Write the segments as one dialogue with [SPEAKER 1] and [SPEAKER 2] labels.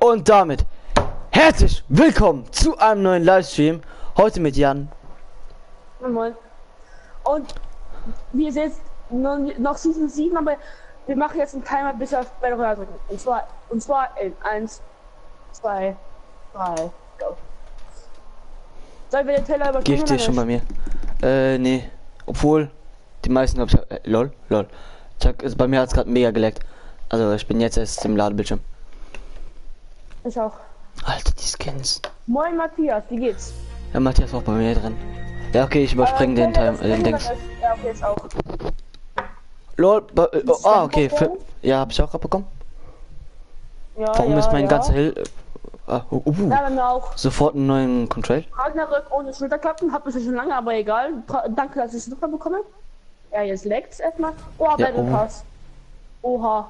[SPEAKER 1] Und damit herzlich willkommen zu einem neuen Livestream. Heute mit Jan.
[SPEAKER 2] Moin. Und wir sind jetzt noch Season 7, aber wir machen jetzt einen Timer bis auf Battle Royale drücken. Und zwar in 1, 2, 3, go. Sollen wir den Teller übergeben?
[SPEAKER 1] Gift ist schon bei mir. Nee. Obwohl, die meisten glaube ich. Lol. Also bei mir hat es gerade mega geleckt. Also ich bin jetzt erst im Ladebildschirm.
[SPEAKER 2] Ich auch.
[SPEAKER 1] Alter, die Skins.
[SPEAKER 2] Moin Matthias, wie geht's?
[SPEAKER 1] Ja, Matthias auch bei mir drin. Ja, okay, ich überspringe den Dings.
[SPEAKER 2] Ja, okay, ist auch.
[SPEAKER 1] Lol, okay. Ja, hab ich auch abbekommen.
[SPEAKER 2] Ja,
[SPEAKER 1] Warum ist mein ganzer Hill...
[SPEAKER 2] Ja, bei mir auch.
[SPEAKER 1] Sofort einen neuen Control.
[SPEAKER 2] Ragnarök ohne Schulterklappen, hab ich schon lange, aber egal. Danke, dass ich es nochmal bekomme. Ja, jetzt leckt's erstmal. Oh,
[SPEAKER 1] Ja,
[SPEAKER 2] Battle Pass. Oha.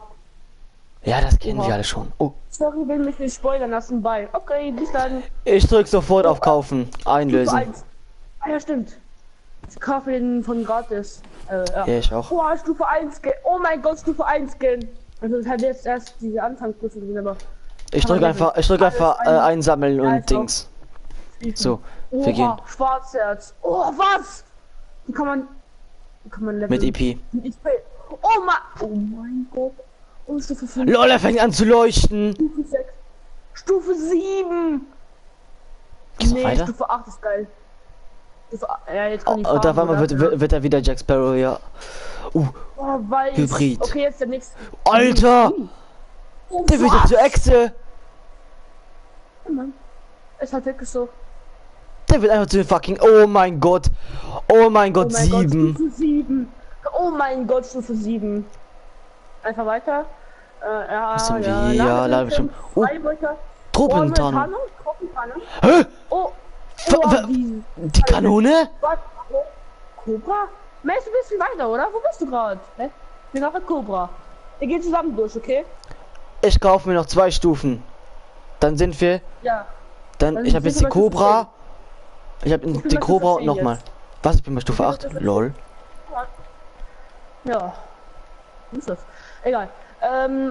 [SPEAKER 1] Ja, das kennen wir alle schon. Oh.
[SPEAKER 2] Sorry, will mich nicht spoilern lassen bei. Okay, bis dann.
[SPEAKER 1] Ich drück sofort auf Kaufen. Einlösen.
[SPEAKER 2] Ah ja, stimmt. Ich kaufe den von gratis.
[SPEAKER 1] Ja, ich auch.
[SPEAKER 2] Oh, Stufe 1 Skin. Oh mein Gott, Stufe 1 Skin. Also das hat jetzt erst diese Anfangsstufe drin, aber.
[SPEAKER 1] Ich drücke einfach einsammeln und
[SPEAKER 2] also.
[SPEAKER 1] Dings. So, wir gehen.
[SPEAKER 2] Schwarzherz. Oh, was? Wie kann man leveln?
[SPEAKER 1] Mit EP.
[SPEAKER 2] Mit EP. Oh mein Gott. Oh, Stufe 5.
[SPEAKER 1] LOL, er fängt an zu leuchten.
[SPEAKER 2] Stufe 6. Stufe 7.
[SPEAKER 1] Geht's noch weiter?
[SPEAKER 2] Stufe 8 ist geil. Ja, jetzt kann ich
[SPEAKER 1] Und auf einmal wird er wieder Jack Sparrow, ja.
[SPEAKER 2] Oh, weiß.
[SPEAKER 1] Hybrid.
[SPEAKER 2] Okay, jetzt der nächste.
[SPEAKER 1] Alter!
[SPEAKER 2] Oh,
[SPEAKER 1] Der wird jetzt zur Echse!
[SPEAKER 2] Oh Mann. Es hat wirklich so.
[SPEAKER 1] Der wird einfach zu den fucking... Oh mein Gott! Oh mein Gott, 7!
[SPEAKER 2] Stufe 7. Oh mein Gott, Stufe 7. Einfach weiter.
[SPEAKER 1] Leider schon. Oh, Truppentrank. Hä?
[SPEAKER 2] Oh,
[SPEAKER 1] die Kanone?
[SPEAKER 2] Was? Cobra? Mäßig ein bisschen weiter, oder? Wo bist du gerade? Ich bin nach der Cobra. Wir gehen zusammen durch, okay?
[SPEAKER 1] Ich kaufe mir noch 2 Stufen. Dann sind wir...
[SPEAKER 2] Ja.
[SPEAKER 1] Dann ich habe jetzt die Cobra. Ich habe die Cobra und nochmal. Was? Ich bin bei Stufe 8? LOL.
[SPEAKER 2] Ja. Was ist das? Egal.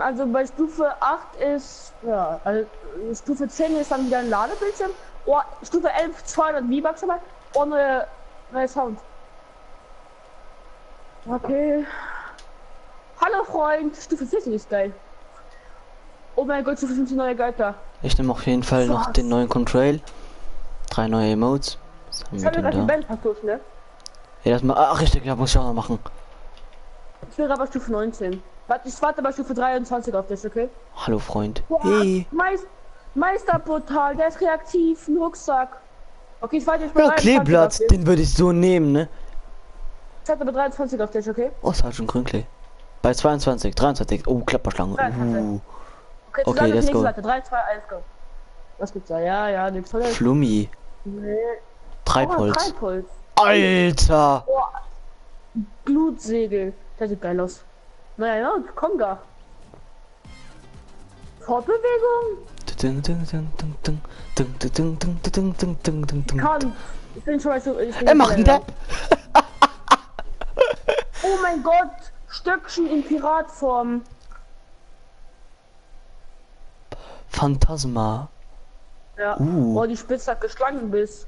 [SPEAKER 2] Also bei Stufe 8 ist, ja, also Stufe 10 ist dann wieder ein Ladebildschirm. Oh, Stufe 11 200 V-Bucks dabei. Oh, neuer Sound. Okay. Hallo Freund, Stufe 14 ist geil. Oh mein Gott, Stufe 15 neue Götter.
[SPEAKER 1] Ich nehme auf jeden Fall noch den neuen Control. 3 neue Emotes. Was haben
[SPEAKER 2] Ich
[SPEAKER 1] wir
[SPEAKER 2] habe
[SPEAKER 1] denn
[SPEAKER 2] gerade die
[SPEAKER 1] da?
[SPEAKER 2] Band durch, ne?
[SPEAKER 1] Ja, das mal. Ach richtig, ja, muss ich auch noch machen.
[SPEAKER 2] Ich wäre aber Stufe 19. Warte, ich warte bei Stufe 23 auf dich, okay?
[SPEAKER 1] Hallo Freund.
[SPEAKER 2] Boah,
[SPEAKER 1] Hey.
[SPEAKER 2] Meisterportal, der ist reaktiv, ein Rucksack. Okay, ich warte jetzt bei
[SPEAKER 1] Ja,
[SPEAKER 2] 23
[SPEAKER 1] Kleeblatt,
[SPEAKER 2] auf dich.
[SPEAKER 1] den würde ich so nehmen, ne?
[SPEAKER 2] Ich warte bei 23 auf dich, okay?
[SPEAKER 1] Oh, Sergeant Grünklee. Bei 22, 23. Oh, Klapperschlange.
[SPEAKER 2] 23. Okay,
[SPEAKER 1] Okay, let's go.
[SPEAKER 2] Seite. 3, 2, 1, go. Was gibt's da? Ja, nix Tolles.
[SPEAKER 1] Flummi.
[SPEAKER 2] Nee.
[SPEAKER 1] Treibholz.
[SPEAKER 2] Oh, Treibholz.
[SPEAKER 1] Alter!
[SPEAKER 2] Oh, Glutsegel. Das sieht geil aus. Naja, Konga. Fortbewegung? Ich bin schon mal so.
[SPEAKER 1] Er macht einen Depp!
[SPEAKER 2] Oh mein Gott! Stöckchen in Piratform.
[SPEAKER 1] Phantasma.
[SPEAKER 2] Ja. Oh, die Spitzhacke Schlangenbiss.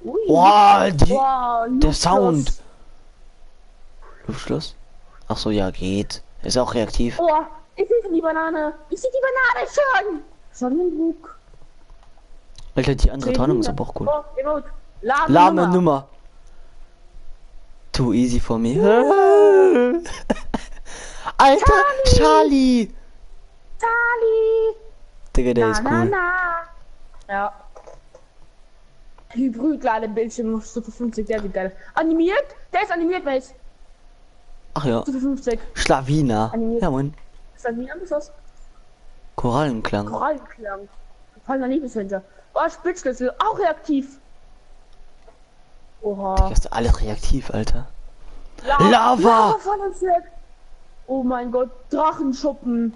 [SPEAKER 2] Ui.
[SPEAKER 1] Wow, der
[SPEAKER 2] Luftschloss.
[SPEAKER 1] Sound. Luftschloss? Ach so, ja, geht. Ist auch reaktiv.
[SPEAKER 2] Oh, ich sehe die Banane. Ich sehe die Banane schon. Sonnenbug.
[SPEAKER 1] Alter, die andere Tarnung ist aber auch cool.
[SPEAKER 2] Oh, Emote.
[SPEAKER 1] Lahme Nummer. Too easy for me. Alter, Charlie. Digga, der ist cool.
[SPEAKER 2] Ja. Hybrid-Ladebildschirm Stufe 50, der sieht geil. Animiert? Der ist animiert, weiß.
[SPEAKER 1] Ach ja.
[SPEAKER 2] Stufe 50.
[SPEAKER 1] Schlawiner.
[SPEAKER 2] Animiert.
[SPEAKER 1] Ja, moin.
[SPEAKER 2] Ist das nicht anders?
[SPEAKER 1] Korallenklang.
[SPEAKER 2] Korallenklang. Gefallener Liebeswinter. Oh, Spitzschlüssel. Auch reaktiv. Oha.
[SPEAKER 1] Das ist alles reaktiv, Alter. Lava!
[SPEAKER 2] Oh mein Gott. Drachenschuppen.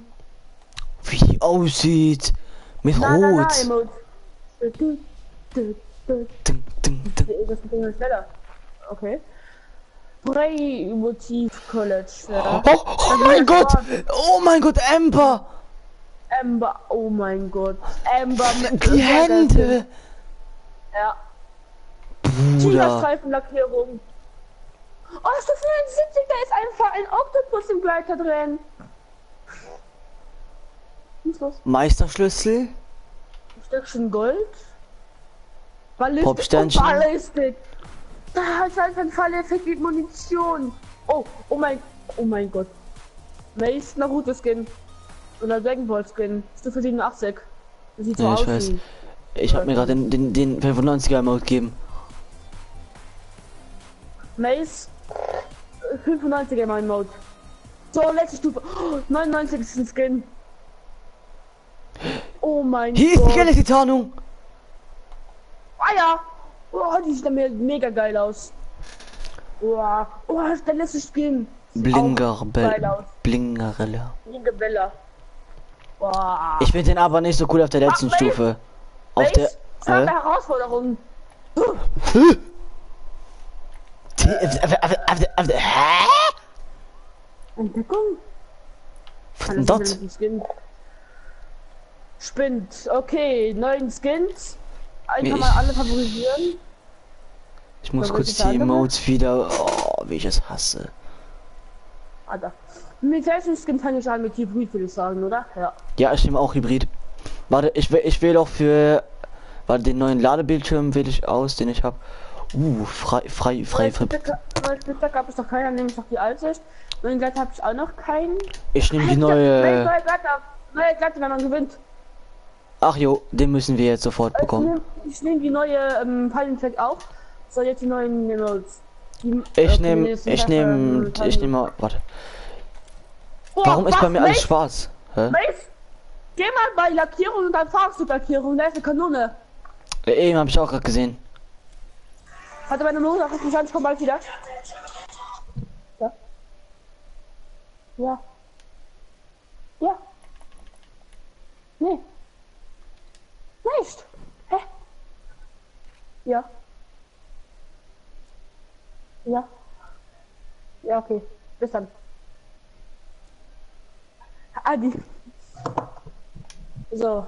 [SPEAKER 1] Wie die aussieht. Mit Rot. Ding, ding, ding.
[SPEAKER 2] Das ist schneller. Okay. Bray-Motiv College. Ja.
[SPEAKER 1] Oh mein Gott! Oh mein Gott, Ember!
[SPEAKER 2] Amber, oh mein Gott. Amber mit
[SPEAKER 1] Die Hände!
[SPEAKER 2] Ja.
[SPEAKER 1] Bruder.
[SPEAKER 2] Tigerstreifenlackierung. Oh, ist das 74? Da ist einfach ein Oktopus im Gleiter drin. Was ist los?
[SPEAKER 1] Meisterschlüssel.
[SPEAKER 2] Stückchen Gold. Ballistik.
[SPEAKER 1] Popsternchen.
[SPEAKER 2] Oh, Ballistik. Da ist einfach ein Falleffekt mit Munition. Oh mein Gott. Mace Naruto Skin. Oder Dragon Ball Skin. Stufe 87. Das sieht so
[SPEAKER 1] Ja,
[SPEAKER 2] aus
[SPEAKER 1] ich weiß.
[SPEAKER 2] wie.
[SPEAKER 1] Ich habe mir gerade den 95er Mode gegeben.
[SPEAKER 2] Mace 95er mein Mode. So, letzte Stufe. Oh, 99 ist ein Skin. Oh mein
[SPEAKER 1] Hier ist die
[SPEAKER 2] Gott.
[SPEAKER 1] geile Tarnung.
[SPEAKER 2] Ah ja. Oh, die sieht mir mega geil aus. Oh, das ist der letzte Skin.
[SPEAKER 1] Blingerella.
[SPEAKER 2] Blinge Bella. Boah.
[SPEAKER 1] Ich finde den aber nicht so cool auf der letzten
[SPEAKER 2] Mace.
[SPEAKER 1] Stufe. Auf der.
[SPEAKER 2] Das war eine Herausforderung.
[SPEAKER 1] Hä?
[SPEAKER 2] Entdeckung?
[SPEAKER 1] Was denn dort?
[SPEAKER 2] Spinnt. Okay, 9 Skins. Einen kann
[SPEAKER 1] Ich-
[SPEAKER 2] man alle favorisieren.
[SPEAKER 1] Ich muss
[SPEAKER 2] So,
[SPEAKER 1] kurz
[SPEAKER 2] welche
[SPEAKER 1] die
[SPEAKER 2] andere?
[SPEAKER 1] Emotes wieder. Oh, wie ich es hasse.
[SPEAKER 2] Alter. Mit welchem Skin fange ich an? Mit Hybrid, würde ich sagen, oder? Ja.
[SPEAKER 1] Ja, ich nehme auch Hybrid. Warte, ich wähle auch für. Warte, den neuen Ladebildschirm wähle ich aus, den ich habe. Frei.
[SPEAKER 2] Splitter gab es noch keiner, nehme ich noch die alte. Neuen Gleiter habe ich auch noch keinen.
[SPEAKER 1] Ich nehme die
[SPEAKER 2] Neue
[SPEAKER 1] neue.
[SPEAKER 2] Gleiter, wenn man gewinnt.
[SPEAKER 1] Ach jo, den müssen wir jetzt sofort bekommen.
[SPEAKER 2] Ich nehme die neue Fallenfleck auch. So, jetzt die neuen Emotes.
[SPEAKER 1] Ich nehme mal. Warte. Warum ist bei mir alles schwarz? Hä?
[SPEAKER 2] Mace, geh mal bei Lackierung und dann fragst du Lackierung, da ist eine Kanone.
[SPEAKER 1] Eben habe ich auch gerade gesehen.
[SPEAKER 2] Hatte meine Mutter, guck mich an, ich komm bald wieder. Ja. Ja. Ja. Nee. Nicht. Hä? Ja. Ja. Ja, okay. Bis dann. Adi. So.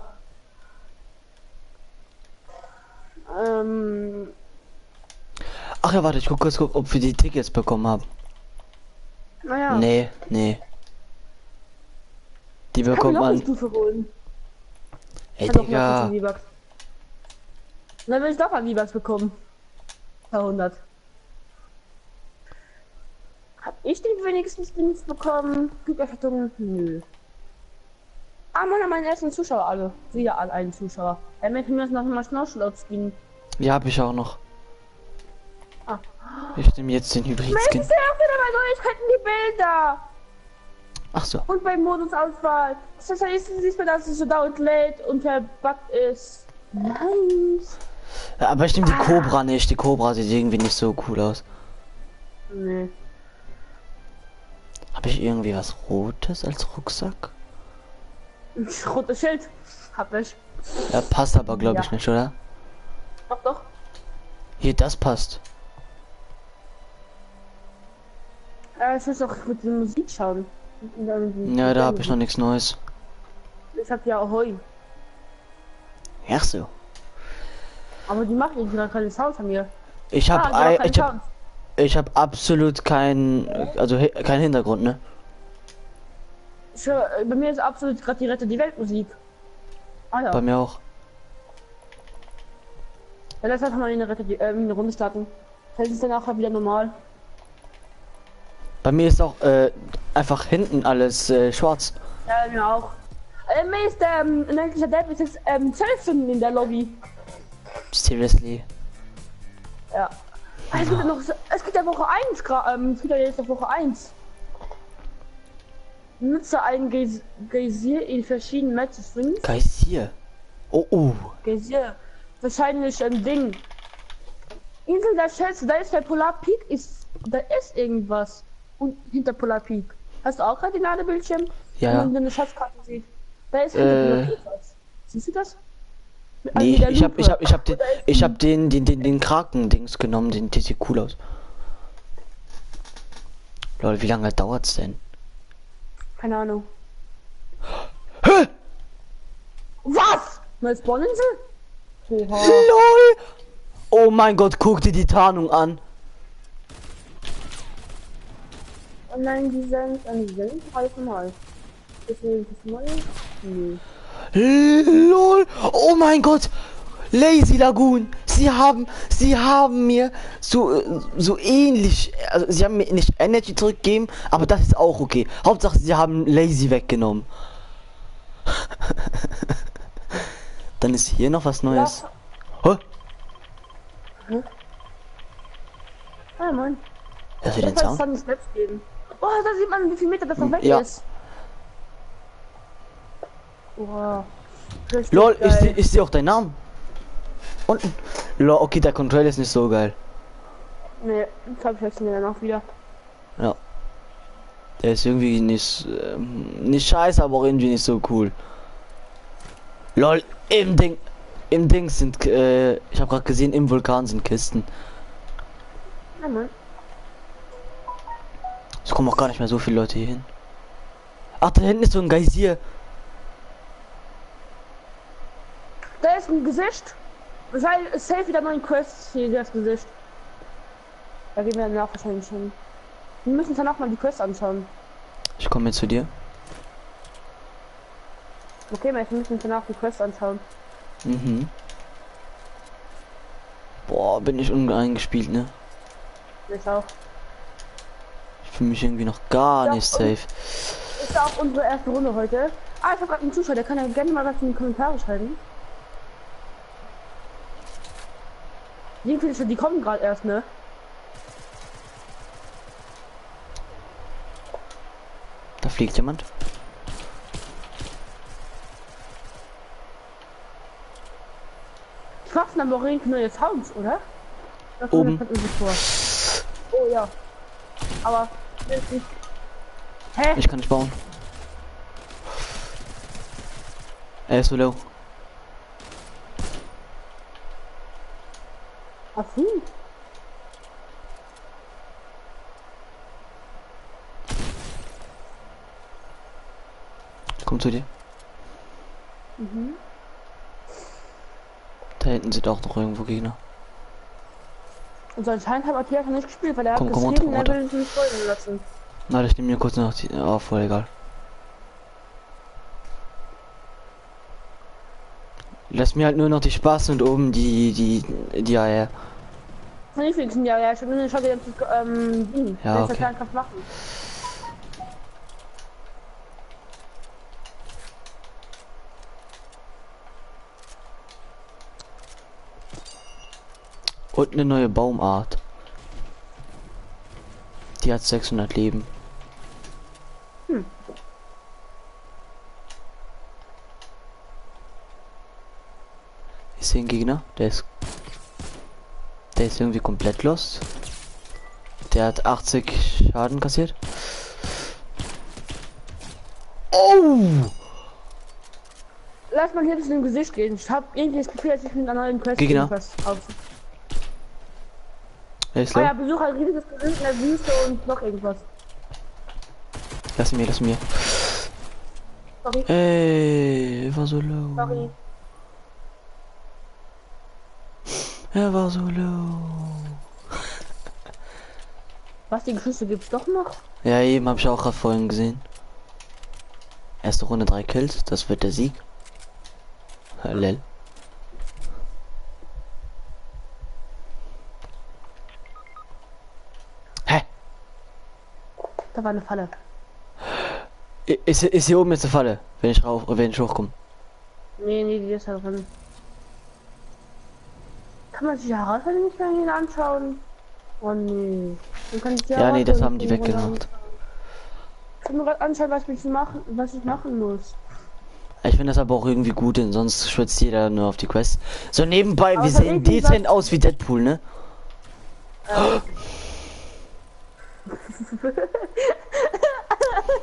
[SPEAKER 1] Ach ja, warte, ich guck kurz, ob wir die Tickets bekommen haben.
[SPEAKER 2] Naja.
[SPEAKER 1] Nee. Die
[SPEAKER 2] Kann
[SPEAKER 1] bekommt
[SPEAKER 2] man noch eine
[SPEAKER 1] man.
[SPEAKER 2] Stufe holen.
[SPEAKER 1] Ey,
[SPEAKER 2] Kann doch noch
[SPEAKER 1] Digga.
[SPEAKER 2] ein V-Bucks. Dann will ich doch ein V-Bucks bekommen. 100. Hab ich den wenigstens Dings bekommen? Glückerstattung? Nö. Ah, meine ersten Zuschauer alle. Wieder alle einen Zuschauer. Er möchte mir das noch mal Schnorchelot gehen.
[SPEAKER 1] Ja, habe ich auch noch.
[SPEAKER 2] Ah.
[SPEAKER 1] Ich nehme jetzt den
[SPEAKER 2] Mensch,
[SPEAKER 1] Hybrid-Skin.
[SPEAKER 2] ist ja auch wieder bei Neuigkeiten die Bilder.
[SPEAKER 1] Ach so.
[SPEAKER 2] Und beim Modusauswahl. Das heißt, siehst du, dass es so dauernd lädt und verbuggt ist. Nice.
[SPEAKER 1] Ja, aber ich nehme die Cobra nicht. Die Cobra sieht irgendwie nicht so cool aus.
[SPEAKER 2] Nee.
[SPEAKER 1] Habe ich irgendwie was Rotes als Rucksack?
[SPEAKER 2] Rotes Schild. Hab ich.
[SPEAKER 1] Ja, passt aber glaube ich
[SPEAKER 2] Ja.
[SPEAKER 1] nicht, oder?
[SPEAKER 2] Doch.
[SPEAKER 1] Hier, das passt.
[SPEAKER 2] Ich muss auch mit der Musik schauen.
[SPEAKER 1] Ja, da habe ich noch nichts Neues.
[SPEAKER 2] Ich hab ja Ahoi.
[SPEAKER 1] Ach so.
[SPEAKER 2] Aber die machen irgendwie gar keine Sounds von mir.
[SPEAKER 1] Ich habe
[SPEAKER 2] die machen keine
[SPEAKER 1] ich hab,
[SPEAKER 2] Sounds.
[SPEAKER 1] ich habe absolut keinen, also keinen Hintergrund, ne?
[SPEAKER 2] Ich hör, bei mir ist absolut gerade die Rette die Weltmusik. Ah ja.
[SPEAKER 1] Bei mir auch.
[SPEAKER 2] Ja, lass einfach mal eine Runde starten. Das ist dann auch wieder normal.
[SPEAKER 1] Bei mir ist auch einfach hinten alles schwarz.
[SPEAKER 2] Ja, mir auch. Mir ist ein eigentlicher Dead ist jetzt Zelfen in der Lobby.
[SPEAKER 1] Seriously.
[SPEAKER 2] Ja. Es gibt ja noch, es gibt ja Woche 1 es gibt ja jetzt noch Woche 1. Nutze einen Geysir in verschiedenen Matches Strings.
[SPEAKER 1] Geysir. Oh.
[SPEAKER 2] Geysir. Wahrscheinlich ein Ding. Insel der Schätze, da ist der Polar Peak, da ist irgendwas. Und hinter Polar Peak. Hast du auch gerade den Ladebildschirm?
[SPEAKER 1] Ja.
[SPEAKER 2] Wenn man eine Schatzkarte sieht. Da ist hinter Polar Peak was. Siehst du das?
[SPEAKER 1] Nee,
[SPEAKER 2] der
[SPEAKER 1] ich hab
[SPEAKER 2] Lupe.
[SPEAKER 1] den Kraken-Dings genommen, der sieht cool aus. Leute, wie lange dauert's denn?
[SPEAKER 2] Keine Ahnung.
[SPEAKER 1] Hä?
[SPEAKER 2] Neue Spawninsel? Oha.
[SPEAKER 1] LOL! Oh mein Gott, guck dir die Tarnung an.
[SPEAKER 2] Oh nein, die sind alles normal. Ist das neu? Nee.
[SPEAKER 1] LOL! Oh mein Gott! Lazy Lagoon! Sie haben mir so ähnlich, also sie haben mir nicht Energy zurückgegeben, aber das ist auch okay. Hauptsache sie haben Lazy weggenommen. Dann ist hier noch was Neues. Hä?
[SPEAKER 2] Ah, Mann.
[SPEAKER 1] Hörst du den
[SPEAKER 2] Das soll
[SPEAKER 1] Sound?
[SPEAKER 2] es dann Netz geben. Oh, da sieht man, wie viel Meter das noch weg
[SPEAKER 1] Ja.
[SPEAKER 2] ist. Wow. Richtig
[SPEAKER 1] LOL,
[SPEAKER 2] geil.
[SPEAKER 1] ich sehe auch deinen Namen. Unten. LOL, okay, der Control ist nicht so geil.
[SPEAKER 2] Nee, das hab ich jetzt mir danach wieder.
[SPEAKER 1] Ja. Der ist irgendwie nicht scheiße, aber auch irgendwie nicht so cool. LOL, im Ding sind, ich habe gerade gesehen, im Vulkan sind Kisten.
[SPEAKER 2] Ja, Mann.
[SPEAKER 1] Es kommen auch gar nicht mehr so viele Leute hier hin. Ach, da hinten ist so ein Geysir.
[SPEAKER 2] Da ist ein Gesicht. Es safe wieder neuen Quests hier, das Gesicht. Da gehen wir danach wahrscheinlich hin. Wir müssen uns dann auch mal die Quests anschauen.
[SPEAKER 1] Ich komme jetzt zu dir.
[SPEAKER 2] Okay, wir müssen uns danach die Quests anschauen.
[SPEAKER 1] Mhm. Boah, bin ich uneingespielt, ne?
[SPEAKER 2] Ich auch.
[SPEAKER 1] Ich fühle mich irgendwie noch gar
[SPEAKER 2] Ja,
[SPEAKER 1] nicht
[SPEAKER 2] und-
[SPEAKER 1] safe.
[SPEAKER 2] Ist auch unsere erste Runde heute. Ah, ich habe gerade einen Zuschauer, der kann ja gerne mal was in die Kommentare schreiben. Die kommen gerade erst, ne?
[SPEAKER 1] Da fliegt jemand.
[SPEAKER 2] Ich mach's dann aber neue Sounds, oder? Das
[SPEAKER 1] Oben.
[SPEAKER 2] kommt mir vor. Oh ja. Aber nicht. Hä?
[SPEAKER 1] Ich kann nicht bauen. Er ist so low.
[SPEAKER 2] Ach so.
[SPEAKER 1] Komm zu dir.
[SPEAKER 2] Mhm.
[SPEAKER 1] Da hinten sind auch noch irgendwo Gegner.
[SPEAKER 2] Und anscheinend hat Matthias noch nicht gespielt, weil er
[SPEAKER 1] Komm,
[SPEAKER 2] hat
[SPEAKER 1] komm
[SPEAKER 2] geschrieben,
[SPEAKER 1] runter,
[SPEAKER 2] er will sich nicht folgen lassen.
[SPEAKER 1] Na, ich nehme mir kurz noch die. Oh, voll egal. Lass mir halt nur noch die Spaß und oben die AR.
[SPEAKER 2] Nicht wenigstens, ja, ich will schon wieder
[SPEAKER 1] Ja,
[SPEAKER 2] okay.
[SPEAKER 1] okay.
[SPEAKER 2] Kraft machen.
[SPEAKER 1] Und eine neue Baumart. Die hat 600 Leben. Ich sehe einen Gegner, der ist irgendwie komplett lost. Der hat 80 Schaden kassiert. Oh!
[SPEAKER 2] Lass mal hier ein bisschen im Gesicht gehen. Ich hab irgendwie das Gefühl, dass ich mit einer neuen Quest
[SPEAKER 1] Gegner.
[SPEAKER 2] irgendwas auf.
[SPEAKER 1] Er ist
[SPEAKER 2] Oh
[SPEAKER 1] low.
[SPEAKER 2] ja, Besuch ein riesiges Gesicht in der Wüste und noch irgendwas.
[SPEAKER 1] Lass mir.
[SPEAKER 2] Sorry,
[SPEAKER 1] Ey, er war so low.
[SPEAKER 2] sorry.
[SPEAKER 1] Er war so low.
[SPEAKER 2] Was, die Geschichte gibt's doch noch?
[SPEAKER 1] Ja, eben habe ich auch gerade vorhin gesehen. Erste Runde 3 Kills, das wird der Sieg. Lel. Hä?
[SPEAKER 2] Da war eine Falle.
[SPEAKER 1] Ist hier oben jetzt eine Falle, wenn ich hochkomme.
[SPEAKER 2] Nee, die ist da drin. Kann man sich ja herausfinden, nicht mehr hier anschauen? Oh nee. Dann kann ich die
[SPEAKER 1] Ja, nee, das
[SPEAKER 2] herausfinden,
[SPEAKER 1] haben die
[SPEAKER 2] und dann-
[SPEAKER 1] weggemacht.
[SPEAKER 2] Ich will mir gerade anschauen, was ich machen muss.
[SPEAKER 1] Ich finde das aber auch irgendwie gut, denn sonst schwitzt jeder nur auf die Quest. So nebenbei,
[SPEAKER 2] Aber
[SPEAKER 1] wir
[SPEAKER 2] es hat
[SPEAKER 1] sehen
[SPEAKER 2] irgendwie
[SPEAKER 1] dezent
[SPEAKER 2] was-
[SPEAKER 1] aus wie Deadpool, ne?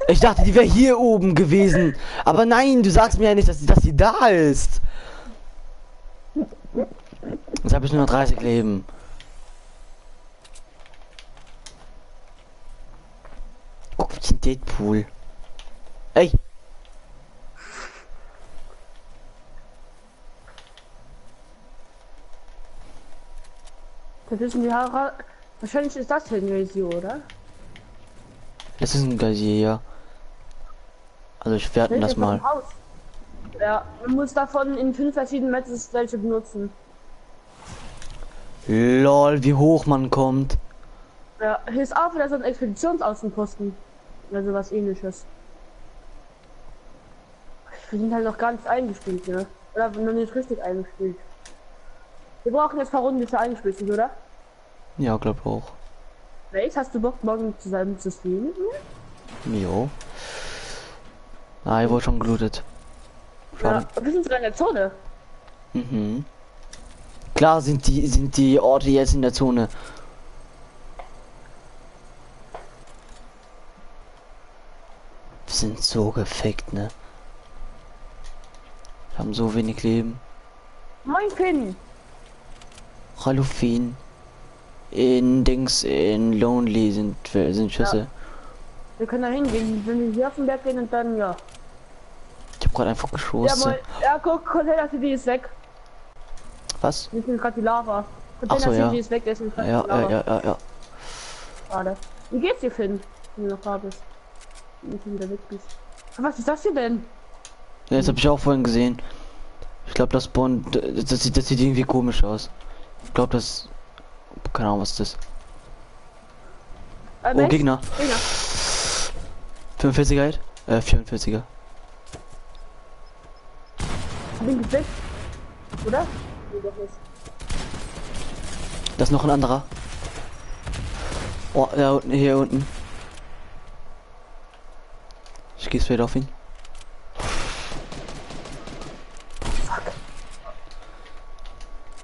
[SPEAKER 1] Ich dachte, die wäre hier oben gewesen. Aber nein, du sagst mir ja nicht, dass sie da ist. Jetzt habe ich nur noch 30 Leben. Guck, wie ein Deadpool. Ey.
[SPEAKER 2] Das ist ein Jahre. Wahrscheinlich ist das hier ein Visio, oder?
[SPEAKER 1] Das ist ein Gazier, ja. Also ich werte das mal.
[SPEAKER 2] Haus. Ja, man muss davon in 5 verschiedenen Matches welche benutzen.
[SPEAKER 1] Lol, wie hoch man kommt.
[SPEAKER 2] Ja, hier ist auch wieder so ein Expeditionsaußenposten. Oder sowas ähnliches. Wir sind halt noch gar nicht eingespielt, ne? Oder noch nicht richtig eingespielt. Wir brauchen jetzt ein paar Runden, bis wir eingespielt sind, oder?
[SPEAKER 1] Ja, glaub auch.
[SPEAKER 2] Welch, hast du Bock, morgen zusammen zu streamen mit mir?
[SPEAKER 1] Jo. Ah, ich wurde schon gelootet. Schade.
[SPEAKER 2] Ja, wir sind sogar in der Zone.
[SPEAKER 1] Mhm. Klar sind die Orte jetzt in der Zone. Wir sind so gefickt, ne? Wir haben so wenig Leben.
[SPEAKER 2] Moin Finn.
[SPEAKER 1] Hallo Fien. In Lonely sind Schüsse.
[SPEAKER 2] Ja. Wir können da hingehen, wenn wir hier auf den Berg gehen und dann ja.
[SPEAKER 1] Ich hab gerade einfach
[SPEAKER 2] Ja,
[SPEAKER 1] geschossen.
[SPEAKER 2] moin. Ja, guck, Container City ist weg.
[SPEAKER 1] Was?
[SPEAKER 2] Wir sind gerade die Lava.
[SPEAKER 1] Ach so,
[SPEAKER 2] Container City
[SPEAKER 1] ja.
[SPEAKER 2] ist weg, deswegen
[SPEAKER 1] Ja, ja.
[SPEAKER 2] Schade. Wie geht's dir, Finn? Wenn du noch da bist. Wenn du wieder weg bist. Was ist das hier denn?
[SPEAKER 1] Ja, das habe ich auch vorhin gesehen. Ich glaube, das Spawn, das sieht irgendwie komisch aus. Ich glaube, das, keine Ahnung, was das ist. Oh,
[SPEAKER 2] Mensch?
[SPEAKER 1] Gegner. 45er Hit? 44er.
[SPEAKER 2] Hab ihn gekriegt? Oder? Nee, doch nicht.
[SPEAKER 1] Das ist noch ein anderer. Oh, da unten, hier unten. Ich gehe straight auf ihn.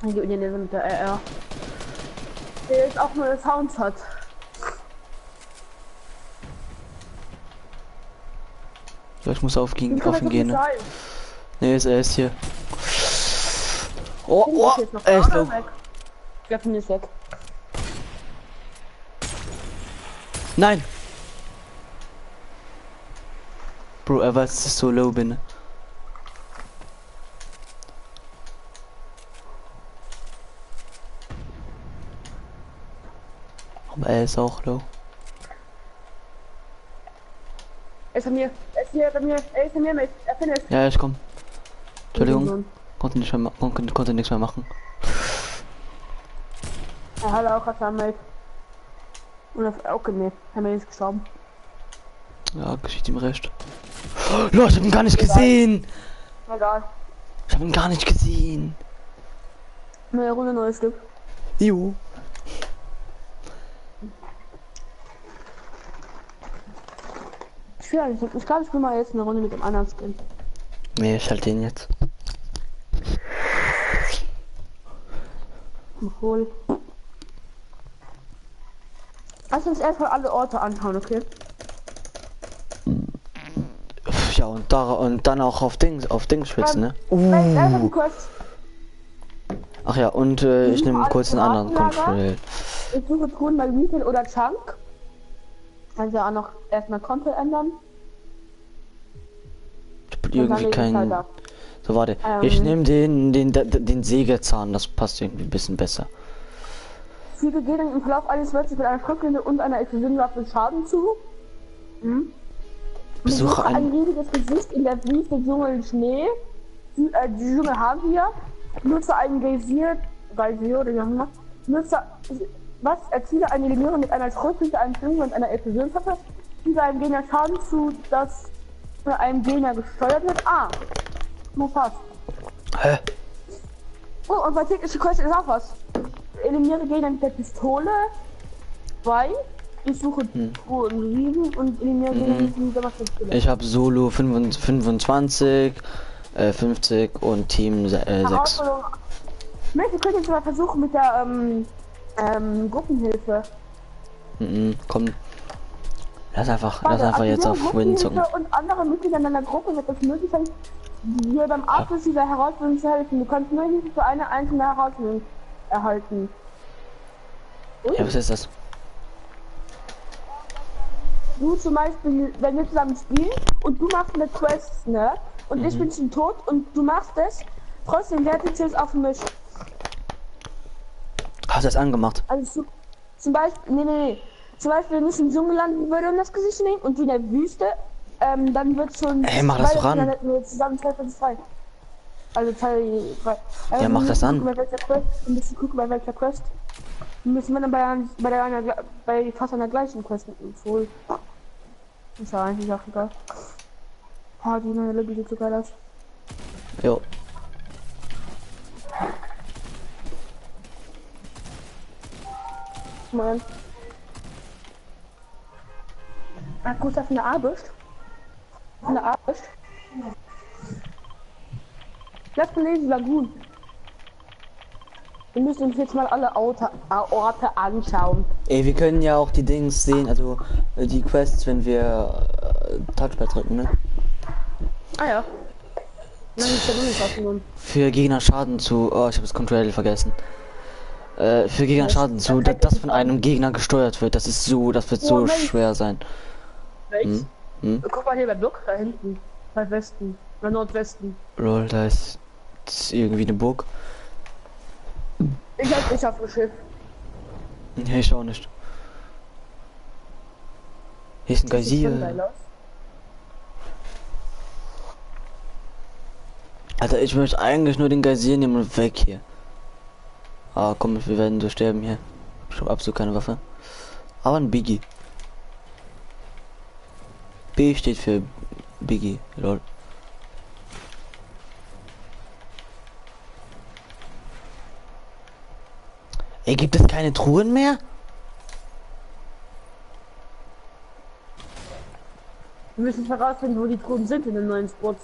[SPEAKER 2] Dann geht in den mit der RR. Der jetzt auch nur Sounds hat.
[SPEAKER 1] Ja, ich muss auf
[SPEAKER 2] Wie
[SPEAKER 1] ihn
[SPEAKER 2] kann das
[SPEAKER 1] gehen.
[SPEAKER 2] nicht
[SPEAKER 1] Ne?
[SPEAKER 2] sein?
[SPEAKER 1] Ne, er ist hier. Oh,
[SPEAKER 2] Finn
[SPEAKER 1] oh,
[SPEAKER 2] ist jetzt noch
[SPEAKER 1] er ist
[SPEAKER 2] da,
[SPEAKER 1] low.
[SPEAKER 2] weg. Der Finn ist weg.
[SPEAKER 1] Nein! Bro, er weiß, dass ich so low bin. Aber er ist auch low.
[SPEAKER 2] Er ist bei mir. Er ist hier bei mir. Er ist bei mir mit. Er findet.
[SPEAKER 1] Ja, ich komm. Entschuldigung. Konnte nichts mehr machen.
[SPEAKER 2] Er hat auch gesammelt. Und auf okay, nee. Haben wir jetzt gestorben.
[SPEAKER 1] Ja, geschieht ihm recht. Leute, ich hab ihn gar nicht gesehen!
[SPEAKER 2] Egal.
[SPEAKER 1] Ich hab ihn gar nicht gesehen.
[SPEAKER 2] Neue Runde, neues Glück.
[SPEAKER 1] Jo.
[SPEAKER 2] Ich glaube, ich will mal jetzt eine Runde mit dem anderen Skin.
[SPEAKER 1] Nee, ich halt den jetzt.
[SPEAKER 2] Obwohl. Lass uns erstmal alle Orte anschauen, okay?
[SPEAKER 1] Ja, und dann auch auf Dings schwitzen, ne?
[SPEAKER 2] Einfach kurz.
[SPEAKER 1] Ach ja, und ich nehme kurz einen anderen Control.
[SPEAKER 2] Ich suche Truhen bei Michael oder Chunk. Kannst ja auch noch erstmal Konto ändern.
[SPEAKER 1] Ich hab irgendwie keinen. So, warte. Ich nehme den Sägezahn, das passt irgendwie ein bisschen besser.
[SPEAKER 2] Füge gehen im Verlauf eines Matches mit einer Kopflinde und einer Explosionwaffe Schaden zu.
[SPEAKER 1] Besuche
[SPEAKER 2] ein riesiges Gesicht in der Wüste Dschungel Schnee. Die Dschungel haben wir. Nutze einen Geysir oder wie auch immer. Erziele eine Eliminierung mit einer Schrotflinte, einem Schwung und einer Explosionswaffe. Füge einem Gegner Schaden zu, das von einem Gegner gesteuert wird. Nur fast.
[SPEAKER 1] Hä?
[SPEAKER 2] Oh, und bei technische Quest ist auch was. Eliminiere Gegner mit der Pistole. 2. Ich suche Truhen 7 und eliminiere Gegner mit der Pistole.
[SPEAKER 1] Ich habe Solo 25, 50 und Team 6.
[SPEAKER 2] Wir können jetzt mal versuchen mit der Gruppenhilfe.
[SPEAKER 1] Komm. Lass einfach jetzt auf Win zocken.
[SPEAKER 2] Und andere Mitglieder in einer Gruppe wird es möglich sein, dir beim Abschluss dieser Herausforderung zu helfen. Du kannst nur Hilfe für eine einzelne Herausforderung erhalten.
[SPEAKER 1] Ja, was ist das?
[SPEAKER 2] Du zum Beispiel, wenn wir zusammen spielen und du machst eine Quest, ne? Und ich bin schon tot und du machst es, trotzdem wertet es auf mich.
[SPEAKER 1] Hast du das angemacht?
[SPEAKER 2] Also zum Beispiel, nee. Zum Beispiel, wenn es im Dschungel landen würde und das Gesicht nehmen und wie in der Wüste, dann wird schon
[SPEAKER 1] Ey, mach das doch an.
[SPEAKER 2] dann hätten wir zusammen 2 von 2. Also Teil 3.
[SPEAKER 1] Ja, mach das an.
[SPEAKER 2] Bei welcher Quest, ein bisschen gucken bei welcher Quest. Müssen wir dann bei fast einer gleichen Quest wohl. Ist ja eigentlich auch egal. Oh, die neue Lobby sieht so geil aus.
[SPEAKER 1] Jo.
[SPEAKER 2] Mann. Ah, kurz auf eine A bist. Von der A bist. Letzten Lazy Lagoon. Wir müssen uns jetzt mal alle Orte anschauen.
[SPEAKER 1] Ey, wir können ja auch die Dings sehen, also die Quests, wenn wir Touchpad drücken, ne?
[SPEAKER 2] Ah ja. Nein, ich habe nicht aufgenommen.
[SPEAKER 1] Für Gegner Schaden zu... Oh, ich habe das Control vergessen. Für Gegner Schaden zu, das von einem Gegner gesteuert wird. Das wird so schwer sein.
[SPEAKER 2] Welches? Guck mal hier bei Block da hinten. Bei Westen. Bei Nordwesten.
[SPEAKER 1] Lol, da ist irgendwie eine Burg.
[SPEAKER 2] Ich hab nicht auf dem Schiff.
[SPEAKER 1] Nee, ich auch nicht. Hier ist ein Geysir. Alter, ich möchte eigentlich nur den Geysir nehmen und weg hier. Ah, komm, wir werden so sterben hier. Ich habe absolut keine Waffe. Aber ein Biggie. B steht für Biggie, lol. Ey, gibt es keine Truhen mehr?
[SPEAKER 2] Wir müssen herausfinden, wo die Truhen sind in den neuen Spots.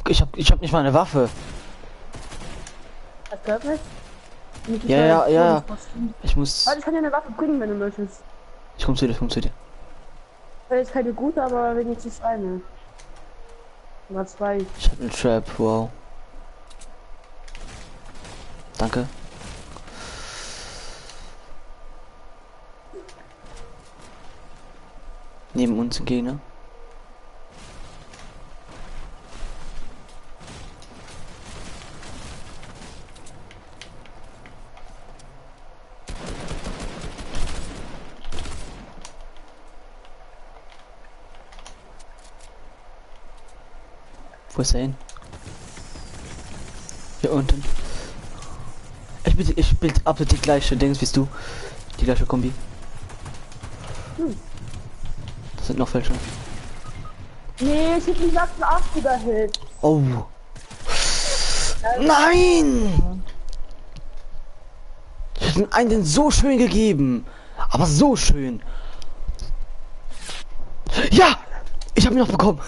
[SPEAKER 1] Ich hab nicht mal eine Waffe.
[SPEAKER 2] Das gehört nicht?
[SPEAKER 1] Ja. Ich muss.
[SPEAKER 2] Warte, ich kann dir eine Waffe bringen, wenn du möchtest.
[SPEAKER 1] Ich komm zu dir.
[SPEAKER 2] Das ist keine gute, aber wenigstens eine. Oder 2.
[SPEAKER 1] Ich hab einen Trap, wow. Danke. Neben uns ein Gegner. Wo ist er hin? Hier unten. Ich spiele absolut die gleiche Dings wie du. Die gleiche Kombi. Das sind noch welche.
[SPEAKER 2] Nee, ich hätte nicht 88er Hit.
[SPEAKER 1] Oh. Nein! Ich hab einen so schön gegeben. Aber so schön. Ja! Ich habe ihn noch bekommen.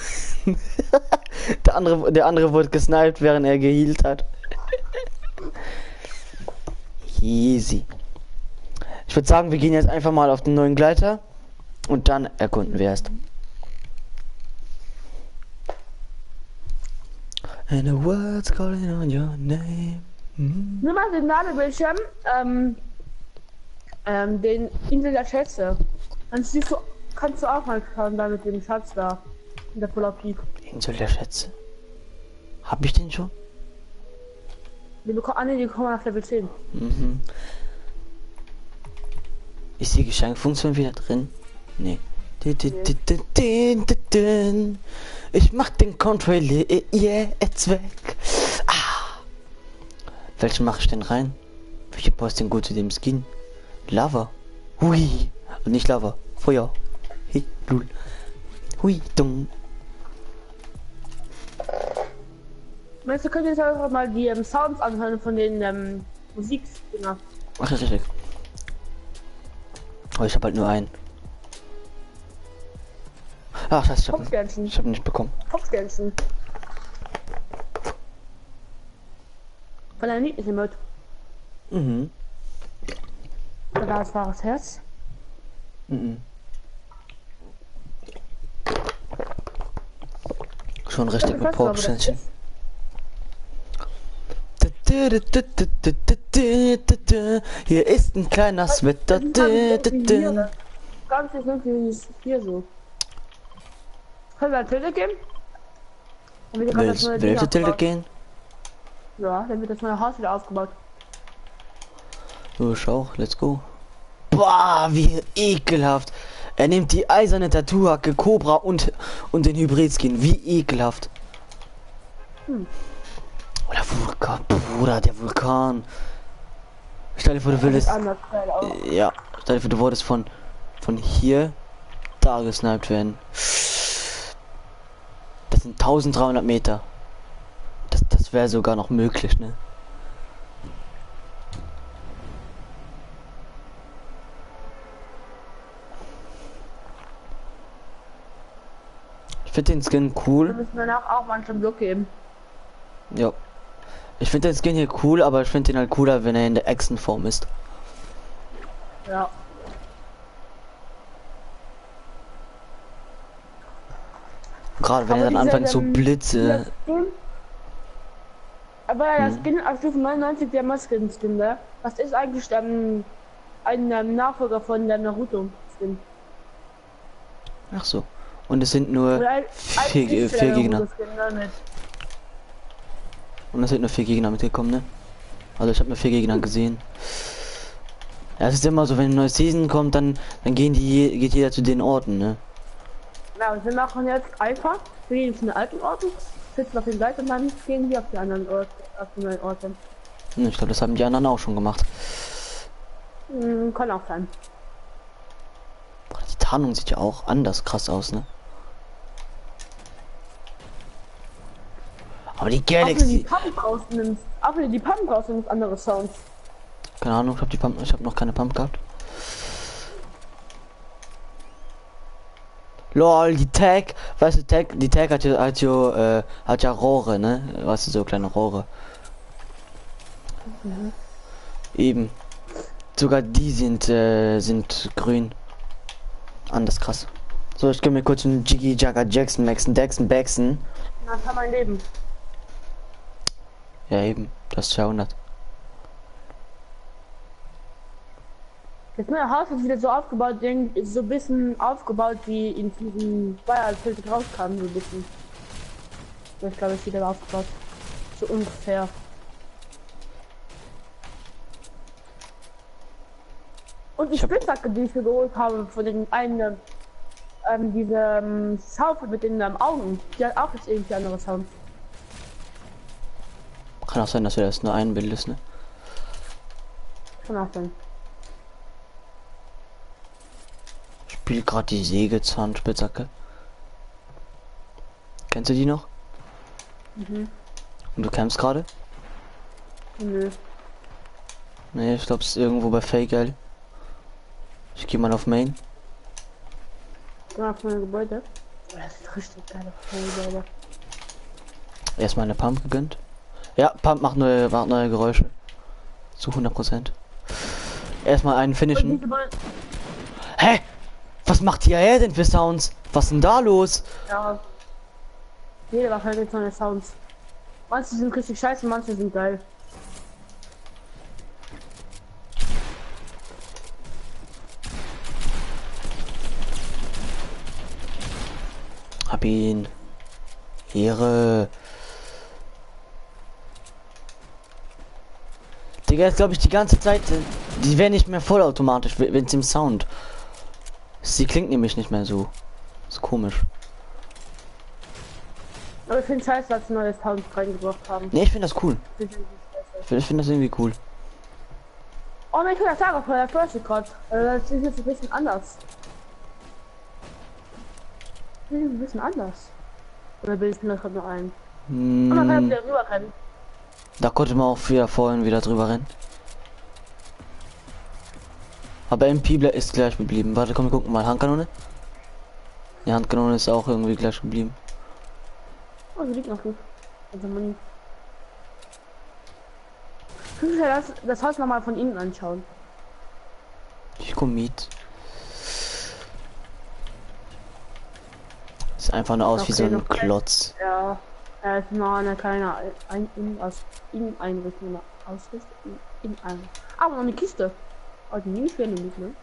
[SPEAKER 1] der andere wurde gesniped, während er gehealt hat. Easy. Ich würde sagen, wir gehen jetzt einfach mal auf den neuen Gleiter und dann erkunden wir erst. And the words calling on your name.
[SPEAKER 2] Nimm mal den Ladebildschirm, den Insel der Schätze. Dann siehst du, kannst du auch mal schauen, da mit dem Schatz da. In der Polar Peak.
[SPEAKER 1] Insel der Schätze. Hab ich den schon?
[SPEAKER 2] Die kommen auf Level 10.
[SPEAKER 1] Mhm. Ist die Geschenkfunktion wieder drin? Nee. Ich mach den Controller jetzt weg. Ah. Welchen mache ich denn rein? Welche passt denn gut zu dem Skin? Lava. Hui. Nicht Lava. Feuer. Hey, lul. Hui, dumm.
[SPEAKER 2] Meinst du, könnt ihr jetzt einfach mal die Sounds anhören von den Musikdinger?
[SPEAKER 1] Ach, richtig. Oh, ich habe halt nur einen. Ach, das ich hab nicht bekommen.
[SPEAKER 2] Kopfsternchen. Von einem niedlichen Mod.
[SPEAKER 1] Mhm.
[SPEAKER 2] Da ist wahres Herz.
[SPEAKER 1] Mhm. Schon richtig mit Popsternchen. Hier ist ein kleiner Sweater.
[SPEAKER 2] Ganz irgendwie hier so. Können wir Tilde gehen?
[SPEAKER 1] Welche Tilde gehen?
[SPEAKER 2] Ja, dann wird das neue Haus wieder aufgebaut.
[SPEAKER 1] So, ich auch. Let's go. Boah, wie ekelhaft. Er nimmt die eiserne Tattoo-Hacke, Cobra und den Hybrid-Skin. Wie ekelhaft. Oder Vulkan. Bruder, der Vulkan. Stell dir vor, du würdest... Ja, stell dir vor, du wurdest von hier da gesniped werden. Das sind 1300 Meter. Das wäre sogar noch möglich, ne? Ich finde den Skin
[SPEAKER 2] Wir
[SPEAKER 1] cool.
[SPEAKER 2] müssen danach auch manchmal Glück geben.
[SPEAKER 1] Ja. Ich finde den Skin hier cool, aber ich finde den halt cooler, wenn er in der Echsenform ist.
[SPEAKER 2] Ja.
[SPEAKER 1] Gerade wenn er
[SPEAKER 2] Aber
[SPEAKER 1] dann anfängt so
[SPEAKER 2] dieser
[SPEAKER 1] Blitze.
[SPEAKER 2] Skin, aber das Skin auf Stufe 99, der Masken-Skin, ne? Das ist eigentlich ein Nachfolger von der Naruto-Skin.
[SPEAKER 1] Ach so. Und es sind nur
[SPEAKER 2] Oder
[SPEAKER 1] vier Gegner.
[SPEAKER 2] Naruto-Skin, ne?
[SPEAKER 1] Und es sind nur 4 Gegner mitgekommen, ne? Also ich habe nur 4 Gegner gesehen. Ja, es ist immer so, wenn eine neue Season kommt, dann geht jeder zu den Orten, ne?
[SPEAKER 2] Ja, und wir machen jetzt einfach, wir gehen zu den alten Orten, sitzen auf den Seite und dann gehen wir auf die anderen Orte, auf die neuen Orte.
[SPEAKER 1] Ich glaube, das haben die anderen auch schon gemacht.
[SPEAKER 2] Kann auch sein.
[SPEAKER 1] Boah, die Tarnung sieht ja auch anders krass aus, ne? Aber die
[SPEAKER 2] Auch wenn du die
[SPEAKER 1] Galaxy...
[SPEAKER 2] Pump rausnimmst, andere Sounds.
[SPEAKER 1] Keine Ahnung, ich habe noch keine Pump gehabt. Lol, die Tag, weißt du, die Tag hat ja Rohre, ne? Weißt du, so kleine Rohre. Eben. Sogar die sind grün. Anders krass. So, ich gebe mir kurz einen Jiggy Jagger Jackson Maxen Baxen.
[SPEAKER 2] Das war mein Leben.
[SPEAKER 1] Ja eben, das ist 200.
[SPEAKER 2] Das neue Haus ist wieder so aufgebaut, so ein bisschen aufgebaut wie in diesem Bayern-Film rauskam, so ein bisschen. Das glaube ich wieder aufgebaut. So ungefähr. Und die Spitzhacke, die ich mir geholt habe von den einen, diese Schaufel mit den Augen, die hat auch jetzt irgendwie andere Sounds.
[SPEAKER 1] Kann auch sein, dass wir das nur ein Bild ist, ne?
[SPEAKER 2] Kann auch sein.
[SPEAKER 1] Spiel gerade die Sägezahnspitzhacke. Kennst du die noch?
[SPEAKER 2] Mhm.
[SPEAKER 1] Und du kämpfst gerade?
[SPEAKER 2] Nö.
[SPEAKER 1] Nee, ich glaube es ist irgendwo bei Fake, geil. Ich gehe mal auf Main.
[SPEAKER 2] Ja, auf mein Gebäude. Oh, das ist richtig geile Gebäude.
[SPEAKER 1] Erstmal eine Pump gegönnt. Ja, Pump macht neue Geräusche. Zu 100%. Erstmal einen finishen. Hä? Was macht ihr her denn für Sounds? Was denn da los?
[SPEAKER 2] Ja. Jede Waffe hat jetzt neue Sounds. Manche sind richtig scheiße, manche sind geil.
[SPEAKER 1] Hab ihn. Ehre. Digga, ist glaube ich die ganze Zeit. Die werden nicht mehr vollautomatisch, wenn es im Sound. Sie klingt nämlich nicht mehr so. Ist komisch.
[SPEAKER 2] Aber ich finde scheiße, dass sie neue Sounds reingebracht haben.
[SPEAKER 1] Ne, ich finde das cool. Ich finde das irgendwie cool.
[SPEAKER 2] Oh nein, ich will das sagen, von der First gerade. Das ist jetzt ein bisschen anders. Das ist ein bisschen anders. Oder will ich mir das gerade noch ein? Und dann kann ich wieder rüberrennen.
[SPEAKER 1] Da konnte man auch vorhin wieder drüber rennen. Aber MP ist gleich geblieben. Warte, komm, wir gucken mal. Handkanone? Die Handkanone ist auch irgendwie gleich geblieben.
[SPEAKER 2] Oh, sie liegt noch gut. Also man. Ich muss ja das Haus nochmal von innen anschauen.
[SPEAKER 1] Ich komm mit. Sieht einfach nur aus
[SPEAKER 2] Okay,
[SPEAKER 1] wie so ein
[SPEAKER 2] noch
[SPEAKER 1] Klotz.
[SPEAKER 2] Ja, er ist noch eine kleine Inneneinrichtung ausrichten. Aber noch eine Kiste. Oh, die nehme ich gerne mit, ne?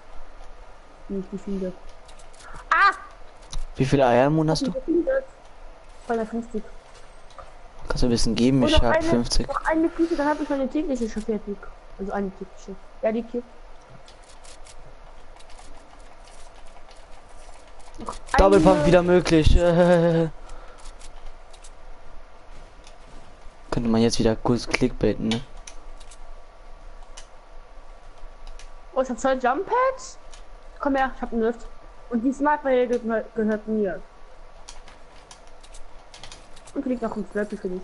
[SPEAKER 2] Nicht die finde. Ah!
[SPEAKER 1] Wie viele Eiermond hast du?
[SPEAKER 2] 250.
[SPEAKER 1] Kannst du ein bisschen geben?
[SPEAKER 2] Und
[SPEAKER 1] Ich
[SPEAKER 2] noch
[SPEAKER 1] habe
[SPEAKER 2] eine,
[SPEAKER 1] 50.
[SPEAKER 2] noch eine Küche, dann habe ich meine tägliche schon fertig. Also eine tägliche. Ja, die Küche.
[SPEAKER 1] Double Pump wieder möglich. Könnte man jetzt wieder kurz clickbaiten, ne?
[SPEAKER 2] Oh, ich habe 2 Jump Pads. Komm her, ich habe einen Lift. Und die Sniper hier gehört mir. Und liegt noch ein Slurpee für dich.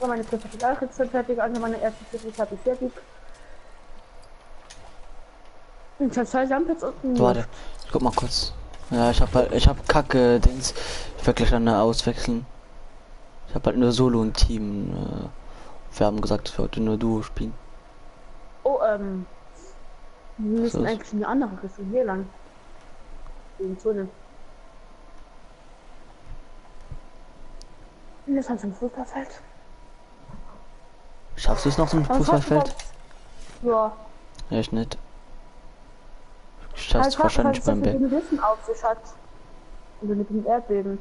[SPEAKER 2] So, meine Kiste ist auch jetzt fertig. Also meine erste Kiste habe ich fertig. Und ich habe 2 Jump Pads und einen
[SPEAKER 1] Warte,
[SPEAKER 2] Lift.
[SPEAKER 1] ich guck mal kurz. Ja, ich hab Kacke Dings. Ich werde gleich dann auswechseln. Ich habe halt nur Solo und Team. Wir haben gesagt, dass wir heute nur Duo spielen.
[SPEAKER 2] Oh, wir müssen
[SPEAKER 1] So.
[SPEAKER 2] eigentlich in eine andere Richtung hier lang. Den Tunnel. Und das hat so ein Fußballfeld.
[SPEAKER 1] Schaffst du es noch zum
[SPEAKER 2] Aber
[SPEAKER 1] Fußballfeld?
[SPEAKER 2] Ja.
[SPEAKER 1] Echt nicht. Ich schaff's wahrscheinlich beim
[SPEAKER 2] Bett.
[SPEAKER 1] Bett.
[SPEAKER 2] Wenn Wissen auf sich hat. Also mit dem Erdbeben.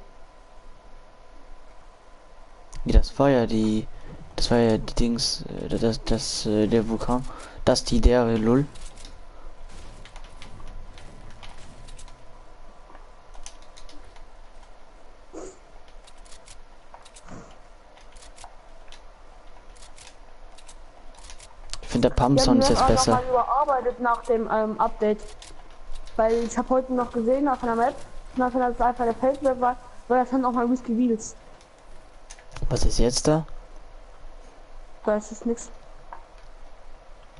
[SPEAKER 1] Wie das war ja die. Das war ja die Dings. Der Vulkan. Das die der Lull. Ich finde der Pump Sound ist jetzt besser.
[SPEAKER 2] Mal überarbeitet nach dem Update. Weil ich habe heute noch gesehen auf einer Map, nachdem das einfach der Feldmap war das dann auch mal Risky Wheels.
[SPEAKER 1] Was ist jetzt da?
[SPEAKER 2] Da ist es nichts.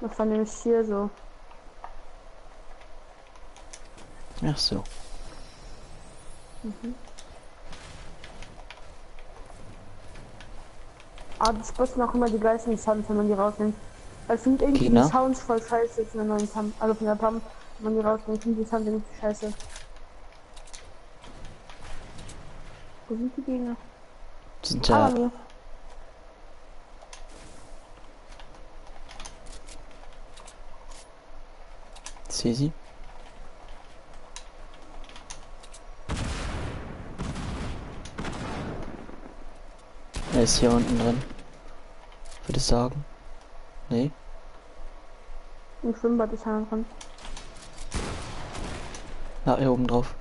[SPEAKER 2] Das war nämlich hier so.
[SPEAKER 1] Ach so.
[SPEAKER 2] Aber die Spots sind auch immer die gleichen Sounds, wenn man die rausnimmt. Weil ich finde irgendwie
[SPEAKER 1] Gegner?
[SPEAKER 2] die Sounds voll scheiße von der neuen Pump, also von der Pump, wenn man die rausnimmt, finde die Sounds irgendwie scheiße. Wo sind die Gegner?
[SPEAKER 1] Sind ja.
[SPEAKER 2] Mir.
[SPEAKER 1] Sehe sie. Er ist hier unten drin. Würde ich sagen. Nee.
[SPEAKER 2] Im Schwimmbad ist einer dran.
[SPEAKER 1] Na, hier oben drauf.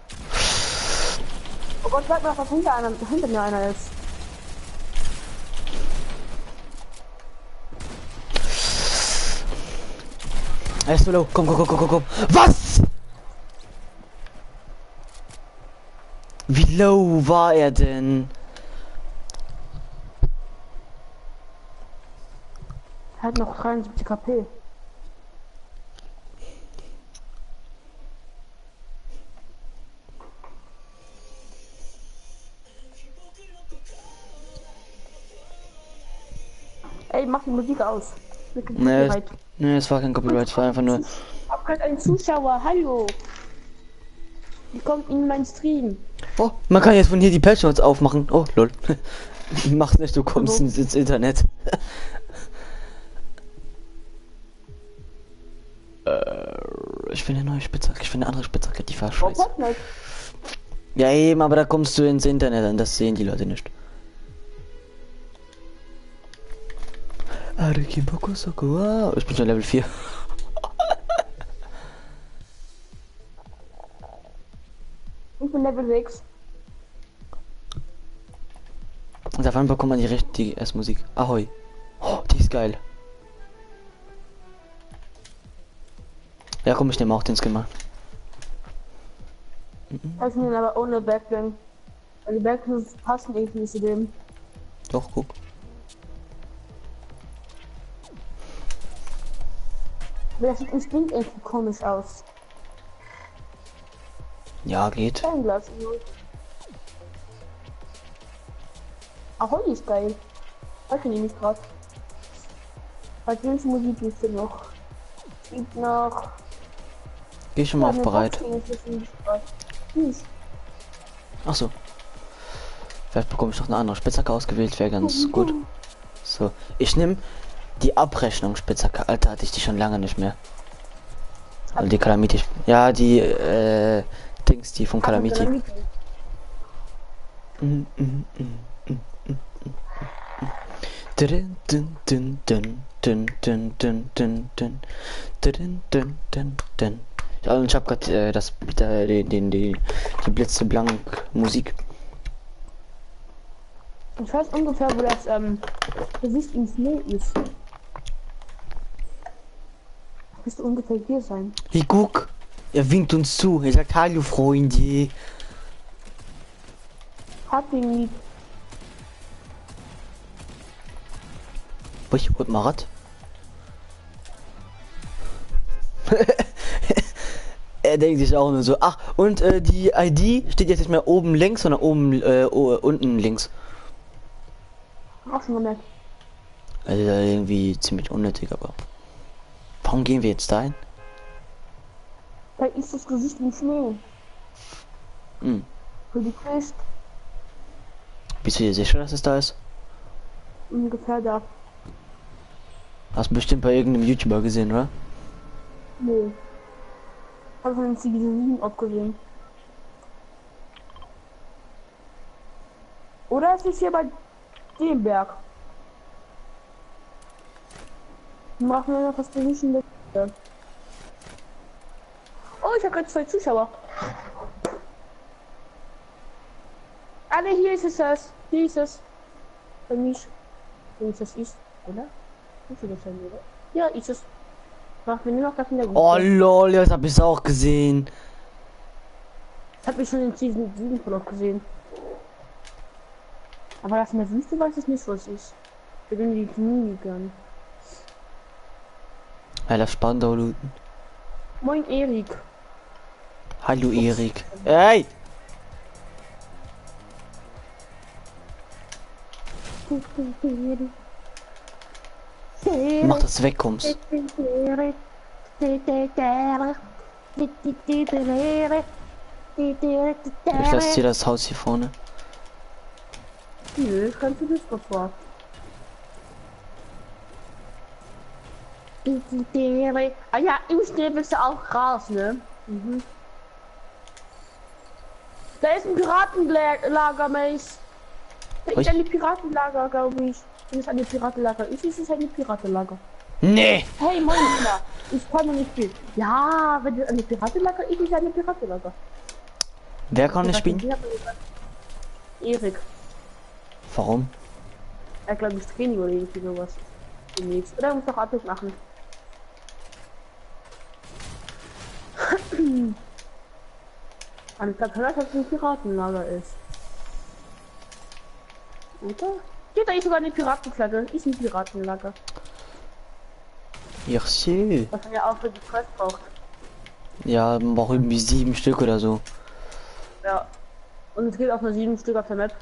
[SPEAKER 2] Oh Gott, sag mal, was hinter mir einer ist.
[SPEAKER 1] Er ist so low. Komm. Was? Wie low war er denn?
[SPEAKER 2] Er hat noch 73 KP. Ey, mach die Musik aus.
[SPEAKER 1] Nee, es war kein Copyright, es war einfach nur.
[SPEAKER 2] Ich hab gerade einen Zuschauer, hallo. Die kommt in meinen Stream.
[SPEAKER 1] Oh, man kann jetzt von hier die Patch Notes aufmachen. Oh, lol. Mach's nicht, du kommst ins Internet. Ich finde eine neue Spitzhacke, ich finde eine andere Spitzhacke, die war scheiße. Ja eben, aber da kommst du ins Internet und das sehen die Leute nicht. Ich bin schon Level 4.
[SPEAKER 2] Ich bin Level 6.
[SPEAKER 1] Und auf einmal bekommt man die richtige Musik. Ahoi. Oh, die ist geil. Ja komm, ich nehme auch den Skin mal.
[SPEAKER 2] Ich nehme aber ohne Backbling. Weil die Backblings passen irgendwie nicht zu dem.
[SPEAKER 1] Doch, guck.
[SPEAKER 2] Aber das sieht instinkt irgendwie komisch aus.
[SPEAKER 1] Ja, geht.
[SPEAKER 2] Kein Glas. Ahoi ist geil. Das nehme ich gerade. Was welche Musik gibt es noch? Gibt noch.
[SPEAKER 1] Geh schon mal auf bereit. Ach so. Vielleicht bekomme ich noch eine andere Spitzhacke ausgewählt, wäre ganz gut. So, ich nehme die Abrechnung Spitzhacke. Alter, hatte ich die schon lange nicht mehr. Also die Calamity. Ja, die Dings, die von Calamity. mm, mm, mm, mm, mm. Dun, dun, dun, dun, dun, dun, dun, dun, dun, dun, dun, dun, dun. Ja, und ich habe gerade die Blitzeblank Musik.
[SPEAKER 2] Ich weiß ungefähr, wo das Gesicht im Schnee ist. Müsste ungefähr hier sein.
[SPEAKER 1] Hey, guck, er winkt uns zu. Er sagt Hallo, Freunde.
[SPEAKER 2] Hat den nicht.
[SPEAKER 1] Ich hol mal Rad. Er denkt sich auch nur so. Ach, und die ID steht jetzt nicht mehr oben links, sondern oben unten links.
[SPEAKER 2] Auch schon gemerkt.
[SPEAKER 1] Also irgendwie ziemlich unnötig, aber. Warum gehen wir jetzt dahin?
[SPEAKER 2] Da ist das Gesicht im Schnee.
[SPEAKER 1] Hm.
[SPEAKER 2] Für die Quest.
[SPEAKER 1] Bist du dir sicher, dass es da ist?
[SPEAKER 2] Ungefähr da.
[SPEAKER 1] Hast du bestimmt bei irgendeinem YouTuber gesehen, oder?
[SPEAKER 2] Nee. Hab von den Zivilisten abgesehen. Oder ist es hier bei dem Berg? Machen wir noch das Gesicht mit. Oh, ich habe gerade 2 Zuschauer. Ah, ne, hier ist es das. Hier ist es. Bei mir. Wenn es das ist, oder? Ist das sein, oder? Ja, ist es. Machen wir nur noch das in der
[SPEAKER 1] Oh lol, das hab ich auch gesehen.
[SPEAKER 2] Das hab ich schon in Season 7 noch gesehen. Aber das in der Wüste weiß ich nicht, was ist. Wir sind in die Knie gegangen.
[SPEAKER 1] Ja, das Spandau looten.
[SPEAKER 2] Moin Erik.
[SPEAKER 1] Hallo Erik. Ey! Mach das wegkommst. Ich lasse dir das Haus hier vorne.
[SPEAKER 2] Nö, kannst du nicht vor. Ah ja, im Schnee bist du auch raus, ne? Mhm. Da ist ein Piratenlager, Mace. Da ist ein Piratenlager, glaube ich. Wenn es ein Piratenlager ist, ist es ein Piratenlager.
[SPEAKER 1] Nee!
[SPEAKER 2] Hey, moin, Kinder. Ich kann noch nicht spielen. Ja, wenn es eine Piratenlager ist, ist es eine Piratenlager.
[SPEAKER 1] Wer kann nicht spielen?
[SPEAKER 2] Erik.
[SPEAKER 1] Warum?
[SPEAKER 2] Er glaube ich Training oder irgendwie sowas. Demnächst. Oder er muss doch Abbild machen. Und ich glaube, dass es ein Piratenlager ist. Oder? Hier, da ist sogar eine Piratenflagge. Ist ein Piratenlager.
[SPEAKER 1] Ja, schön.
[SPEAKER 2] Was man ja auch für die Quest braucht.
[SPEAKER 1] Ja, man braucht irgendwie 7 Stück oder so.
[SPEAKER 2] Ja. Und es gibt auch nur 7 Stück auf der Map.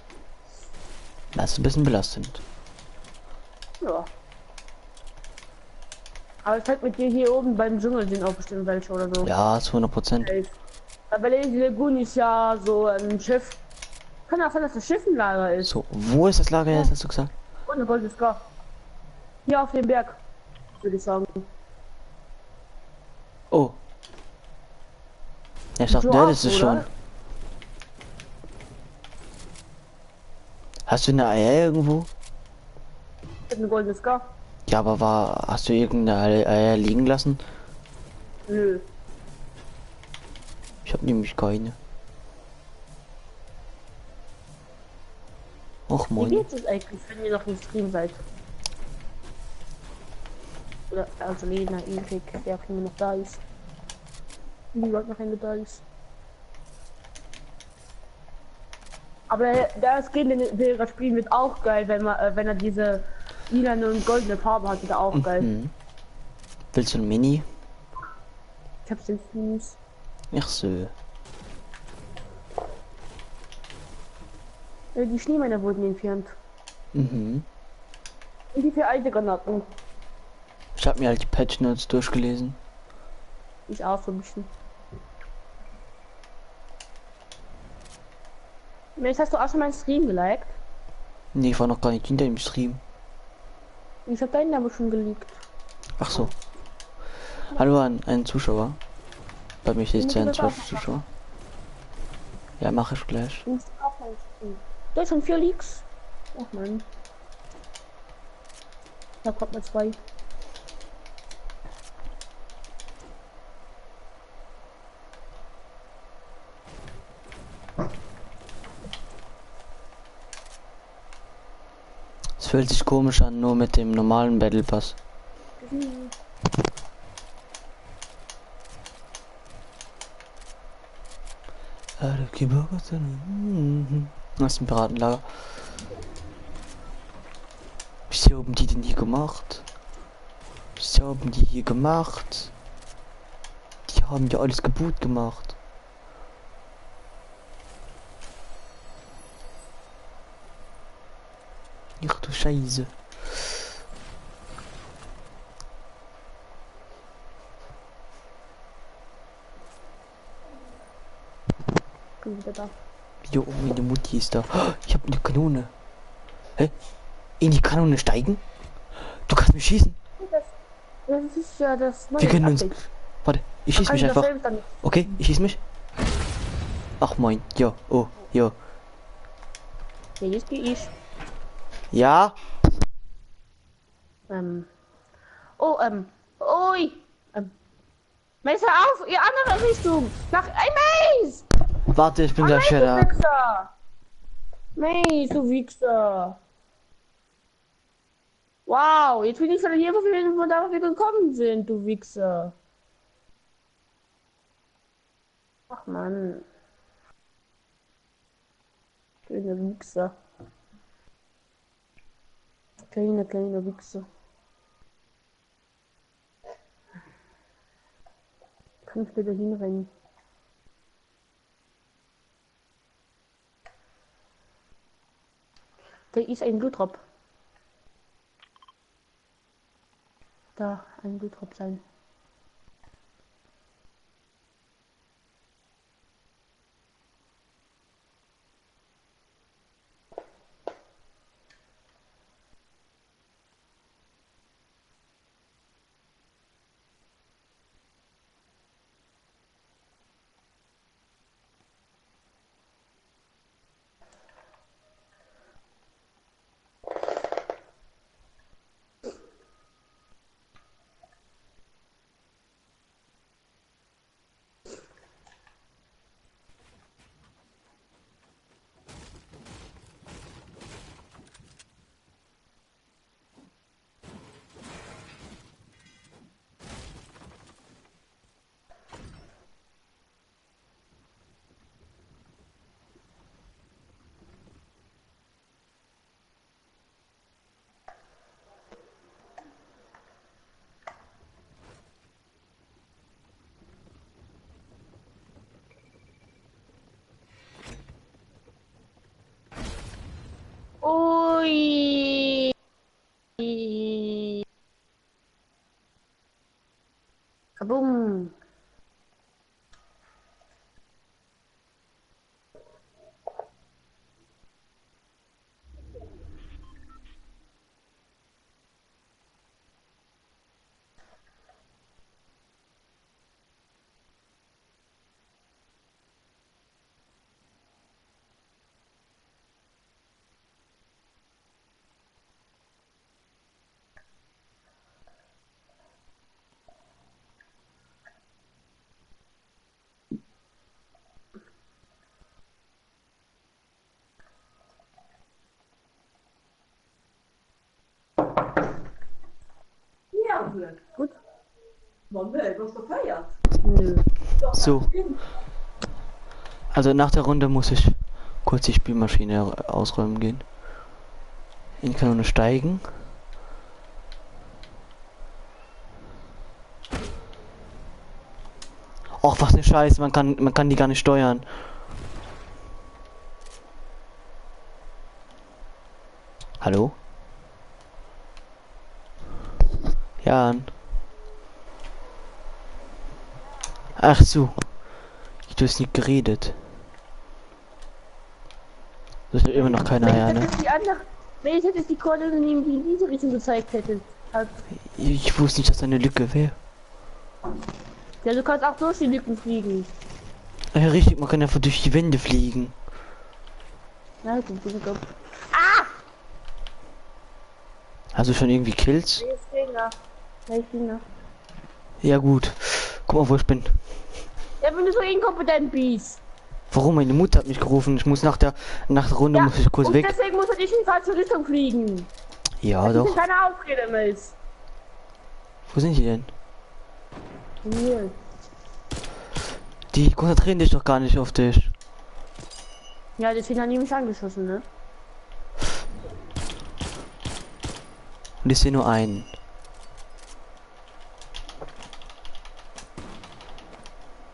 [SPEAKER 1] Das ist ein bisschen belastend.
[SPEAKER 2] Ja. Aber es fällt mit dir hier oben beim Dschungel sind auch bestimmt welche oder so.
[SPEAKER 1] Ja, zu 100%.
[SPEAKER 2] Aber Lazy Lagoon ist ja so ein Schiff. Kann auch sein, dass das Schiff ein Lager ist.
[SPEAKER 1] So, wo ist das Lager jetzt, hast du gesagt?
[SPEAKER 2] Und eine Gold ist gar. Hier auf dem Berg. Würde ich sagen.
[SPEAKER 1] Oh. Ja, ich dachte,
[SPEAKER 2] Du
[SPEAKER 1] das
[SPEAKER 2] auch,
[SPEAKER 1] ist es
[SPEAKER 2] oder?
[SPEAKER 1] schon. Hast du eine Eier irgendwo?
[SPEAKER 2] Ich hab eine goldene Scar.
[SPEAKER 1] Ja, aber hast du irgendeine Eier liegen lassen?
[SPEAKER 2] Nö.
[SPEAKER 1] Ich habe nämlich keine. Och
[SPEAKER 2] Wie
[SPEAKER 1] moin.
[SPEAKER 2] geht's es eigentlich, wenn ihr noch im Stream seid? Oder also Lena, Erik, der auch immer noch da ist. Wie überhaupt noch einer da ist. Aber das Game, den wir gerade spielen, wird auch geil, wenn man, wenn er diese lila und goldene Farbe hat, wird er auch geil.
[SPEAKER 1] Mhm. Willst du ein Mini?
[SPEAKER 2] Ich hab's den Fuß.
[SPEAKER 1] Ach so.
[SPEAKER 2] Die Schneemänner wurden entfernt.
[SPEAKER 1] Mhm.
[SPEAKER 2] Und die 4 alte Granaten.
[SPEAKER 1] Ich habe mir halt die Patch Notes durchgelesen.
[SPEAKER 2] Ich auch so ein bisschen. Mensch, hast du auch schon meinen Stream geliked?
[SPEAKER 1] Nee, ich war noch gar nicht hinter dem Stream.
[SPEAKER 2] Ich hab deinen aber schon geleakt.
[SPEAKER 1] Ach so. Hallo an einen Zuschauer. Bei mir steht
[SPEAKER 2] Musst du das
[SPEAKER 1] 22
[SPEAKER 2] auch
[SPEAKER 1] Zuschauer. Ja, mache ich gleich.
[SPEAKER 2] Du musst auch meinen Stream. Da ist schon 4 Leaks. Ach man. Da kommt mal 2.
[SPEAKER 1] Es fühlt sich komisch an, nur mit dem normalen Battle Pass. Das ist ein Piratenlager. Wieso haben die denn hier gemacht? Wieso haben die hier gemacht? Die haben ja alles kaputt gemacht. Ach du Scheiße.
[SPEAKER 2] Bin wieder da.
[SPEAKER 1] Jo, meine Mutti ist da. Oh, ich habe eine Kanone. Hä? In die Kanone steigen? Du kannst mich schießen.
[SPEAKER 2] Das ist ja das neue
[SPEAKER 1] Wir können uns.
[SPEAKER 2] Update.
[SPEAKER 1] Warte, ich schieß mich einfach.
[SPEAKER 2] Dann
[SPEAKER 1] Okay, ich schieß mich. Ach moin. Jo, oh, jo.
[SPEAKER 2] ja, jetzt gehe ich.
[SPEAKER 1] Ja.
[SPEAKER 2] Ui. Messer auf, ihr andere Richtung. Nach Maze.
[SPEAKER 1] Warte, ich bin gleich wieder da.
[SPEAKER 2] Wichser. Maze, du Wichser. Wow, jetzt bin ich schon hier, wo wir gekommen sind, du Wichser. Ach man. Kleiner Wichser. Kleiner Wichser. Kann ich wieder hinrennen? Da ist ein Blutrop. Da ein Blutrop sein. Ui. Kabum.
[SPEAKER 3] Ja,
[SPEAKER 2] Gut.
[SPEAKER 3] wann wir etwas gefeiert?
[SPEAKER 2] Nö.
[SPEAKER 1] So. Also nach der Runde muss ich kurz die Spielmaschine ausräumen gehen. In Kanone steigen. Och, was ne Scheiße, man kann die gar nicht steuern. Hallo? Jan. Ach so. Du hast nicht geredet. Das ist immer noch keiner her, ne?
[SPEAKER 2] Wenn ich hätte die Koordinaten nehmen, die in diese Richtung gezeigt hätte. Halt.
[SPEAKER 1] Ich wusste nicht, dass da eine Lücke wäre.
[SPEAKER 2] Ja, du kannst auch durch die Lücken fliegen.
[SPEAKER 1] Ja, richtig, man kann einfach durch die Wände fliegen.
[SPEAKER 2] Ja, gut.
[SPEAKER 1] Hast du schon irgendwie Kills?
[SPEAKER 2] Nee, ist Gegner. Nee, ist Gegner.
[SPEAKER 1] Ja gut. Guck mal, wo ich bin.
[SPEAKER 2] Ja, wenn du so inkompetent bist.
[SPEAKER 1] Warum? Meine Mutter hat mich gerufen. Ich muss nach der Runde
[SPEAKER 2] Ja,
[SPEAKER 1] muss ich kurz
[SPEAKER 2] und
[SPEAKER 1] weg.
[SPEAKER 2] deswegen muss er dich in die falsche Richtung fliegen.
[SPEAKER 1] Ja,
[SPEAKER 2] Das ist
[SPEAKER 1] doch.
[SPEAKER 2] keine Ausrede, Mills.
[SPEAKER 1] Wo sind die denn?
[SPEAKER 2] Hier.
[SPEAKER 1] Die konzentrieren dich doch gar nicht auf dich.
[SPEAKER 2] Ja, deswegen haben die mich angeschossen, ne?
[SPEAKER 1] Und ich sehe nur einen.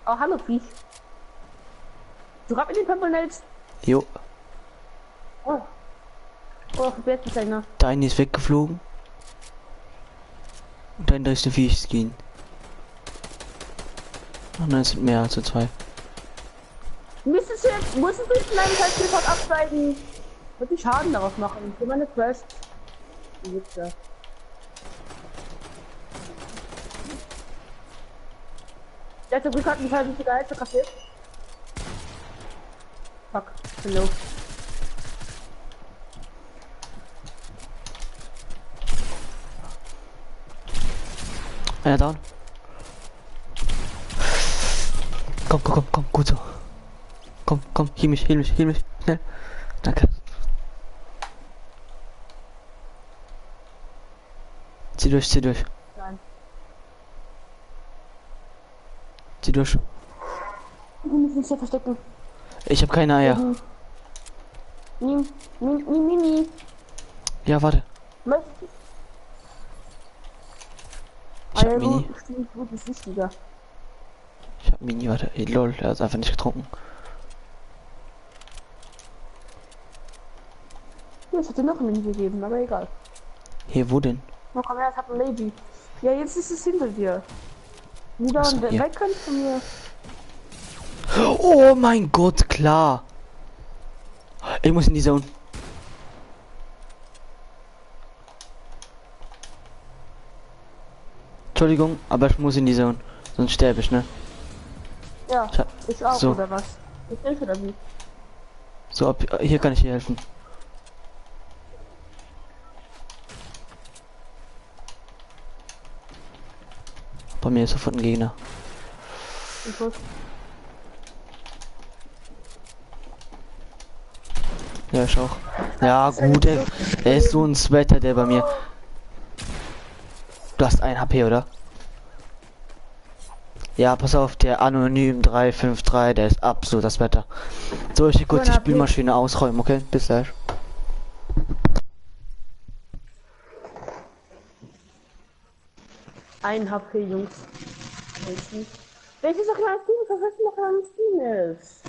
[SPEAKER 2] Oh, hallo, Viech. Du grad mit den Pimpernails.
[SPEAKER 1] Jo,
[SPEAKER 2] Oh. Oh, verwehrt mich einer.
[SPEAKER 1] der eine ist weggeflogen. Und der andere ist ein Viech gehen. Und dann sind mehr als so zwei.
[SPEAKER 2] Müsstest du jetzt in deinem Teilspielport absteigen? Würde ich Schaden darauf machen. Für meine Quest. Witze. Der hat Glück hat mich halt nicht wieder Hälfte kassiert. Fuck, hello.
[SPEAKER 1] Einer down. Komm, gut so. Komm, heal mich, schnell. Danke. Zieh durch.
[SPEAKER 2] Nein.
[SPEAKER 1] Zieh durch.
[SPEAKER 2] Du musst mich hier verstecken.
[SPEAKER 1] Ich habe keine Eier.
[SPEAKER 2] Nie.
[SPEAKER 1] Ja, warte.
[SPEAKER 2] Was?
[SPEAKER 1] Ich hab Mini.
[SPEAKER 2] Gut ist wichtiger.
[SPEAKER 1] Ich hab Mini, warte. Ey, lol, er ist einfach nicht getrunken.
[SPEAKER 2] Ja, ich hätte noch ein Mini gegeben, aber egal.
[SPEAKER 1] Hier, wo denn?
[SPEAKER 2] Na komm her, ich hab ein Lady. Ja, jetzt ist es hinter dir. Wieder
[SPEAKER 1] Ach so,
[SPEAKER 2] und
[SPEAKER 1] hier.
[SPEAKER 2] weg kannst du mir.
[SPEAKER 1] Oh mein Gott, klar. Ich muss in die Zone. Entschuldigung, aber ich muss in die Zone. Sonst sterbe ich, ne?
[SPEAKER 2] Ja,
[SPEAKER 1] Tja,
[SPEAKER 2] ich auch,
[SPEAKER 1] so.
[SPEAKER 2] oder was? Ich hilfe oder wie?
[SPEAKER 1] So, hier kann ich dir helfen. Bei mir ist sofort ein Gegner.
[SPEAKER 2] Ich muss.
[SPEAKER 1] Ja, ich auch. Ja, gut, ey. Er ist so ein Sweater, der bei mir. Du hast ein HP, oder? Ja, pass auf, der Anonym 353, der ist absolut das Wetter. So, ich kurz die Spülmaschine ausräumen, okay? Bis gleich.
[SPEAKER 2] Ein HP, Jungs. Welches noch kleines Team? Was ist noch kleines Team ist?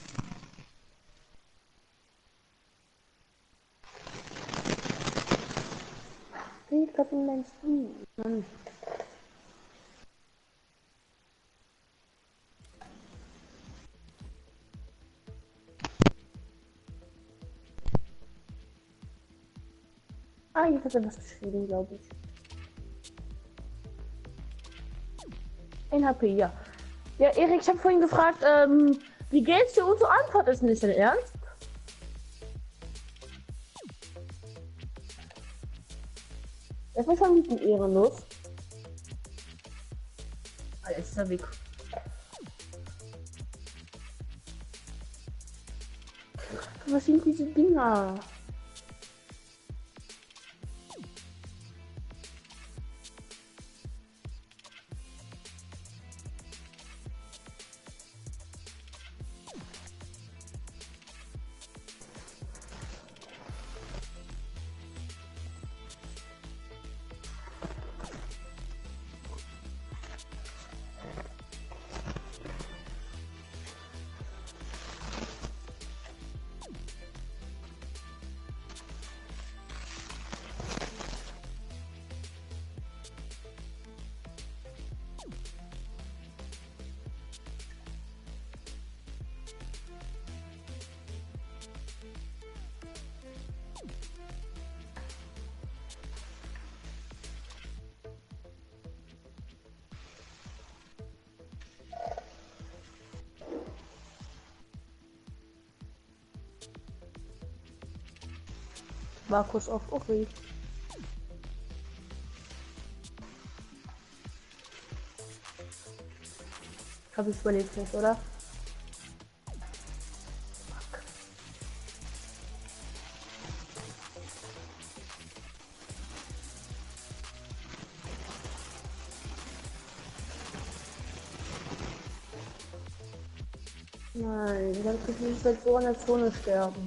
[SPEAKER 2] Ich glaube in mein Team. Mann. Ah, ich hatte was geschrieben, glaube ich. Ein HP, ja. Ja, Erik, ich habe vorhin gefragt, wie geht's dir? Unsere Antwort ist nicht dein Ernst. Das ist schon ein bisschen ehrenlos. Ah, jetzt ist er weg. Was sind diese Dinger? Markus auf Uri. Hab ich überlebt nicht, oder? Nein, dann krieg ich jetzt so in der Zone sterben.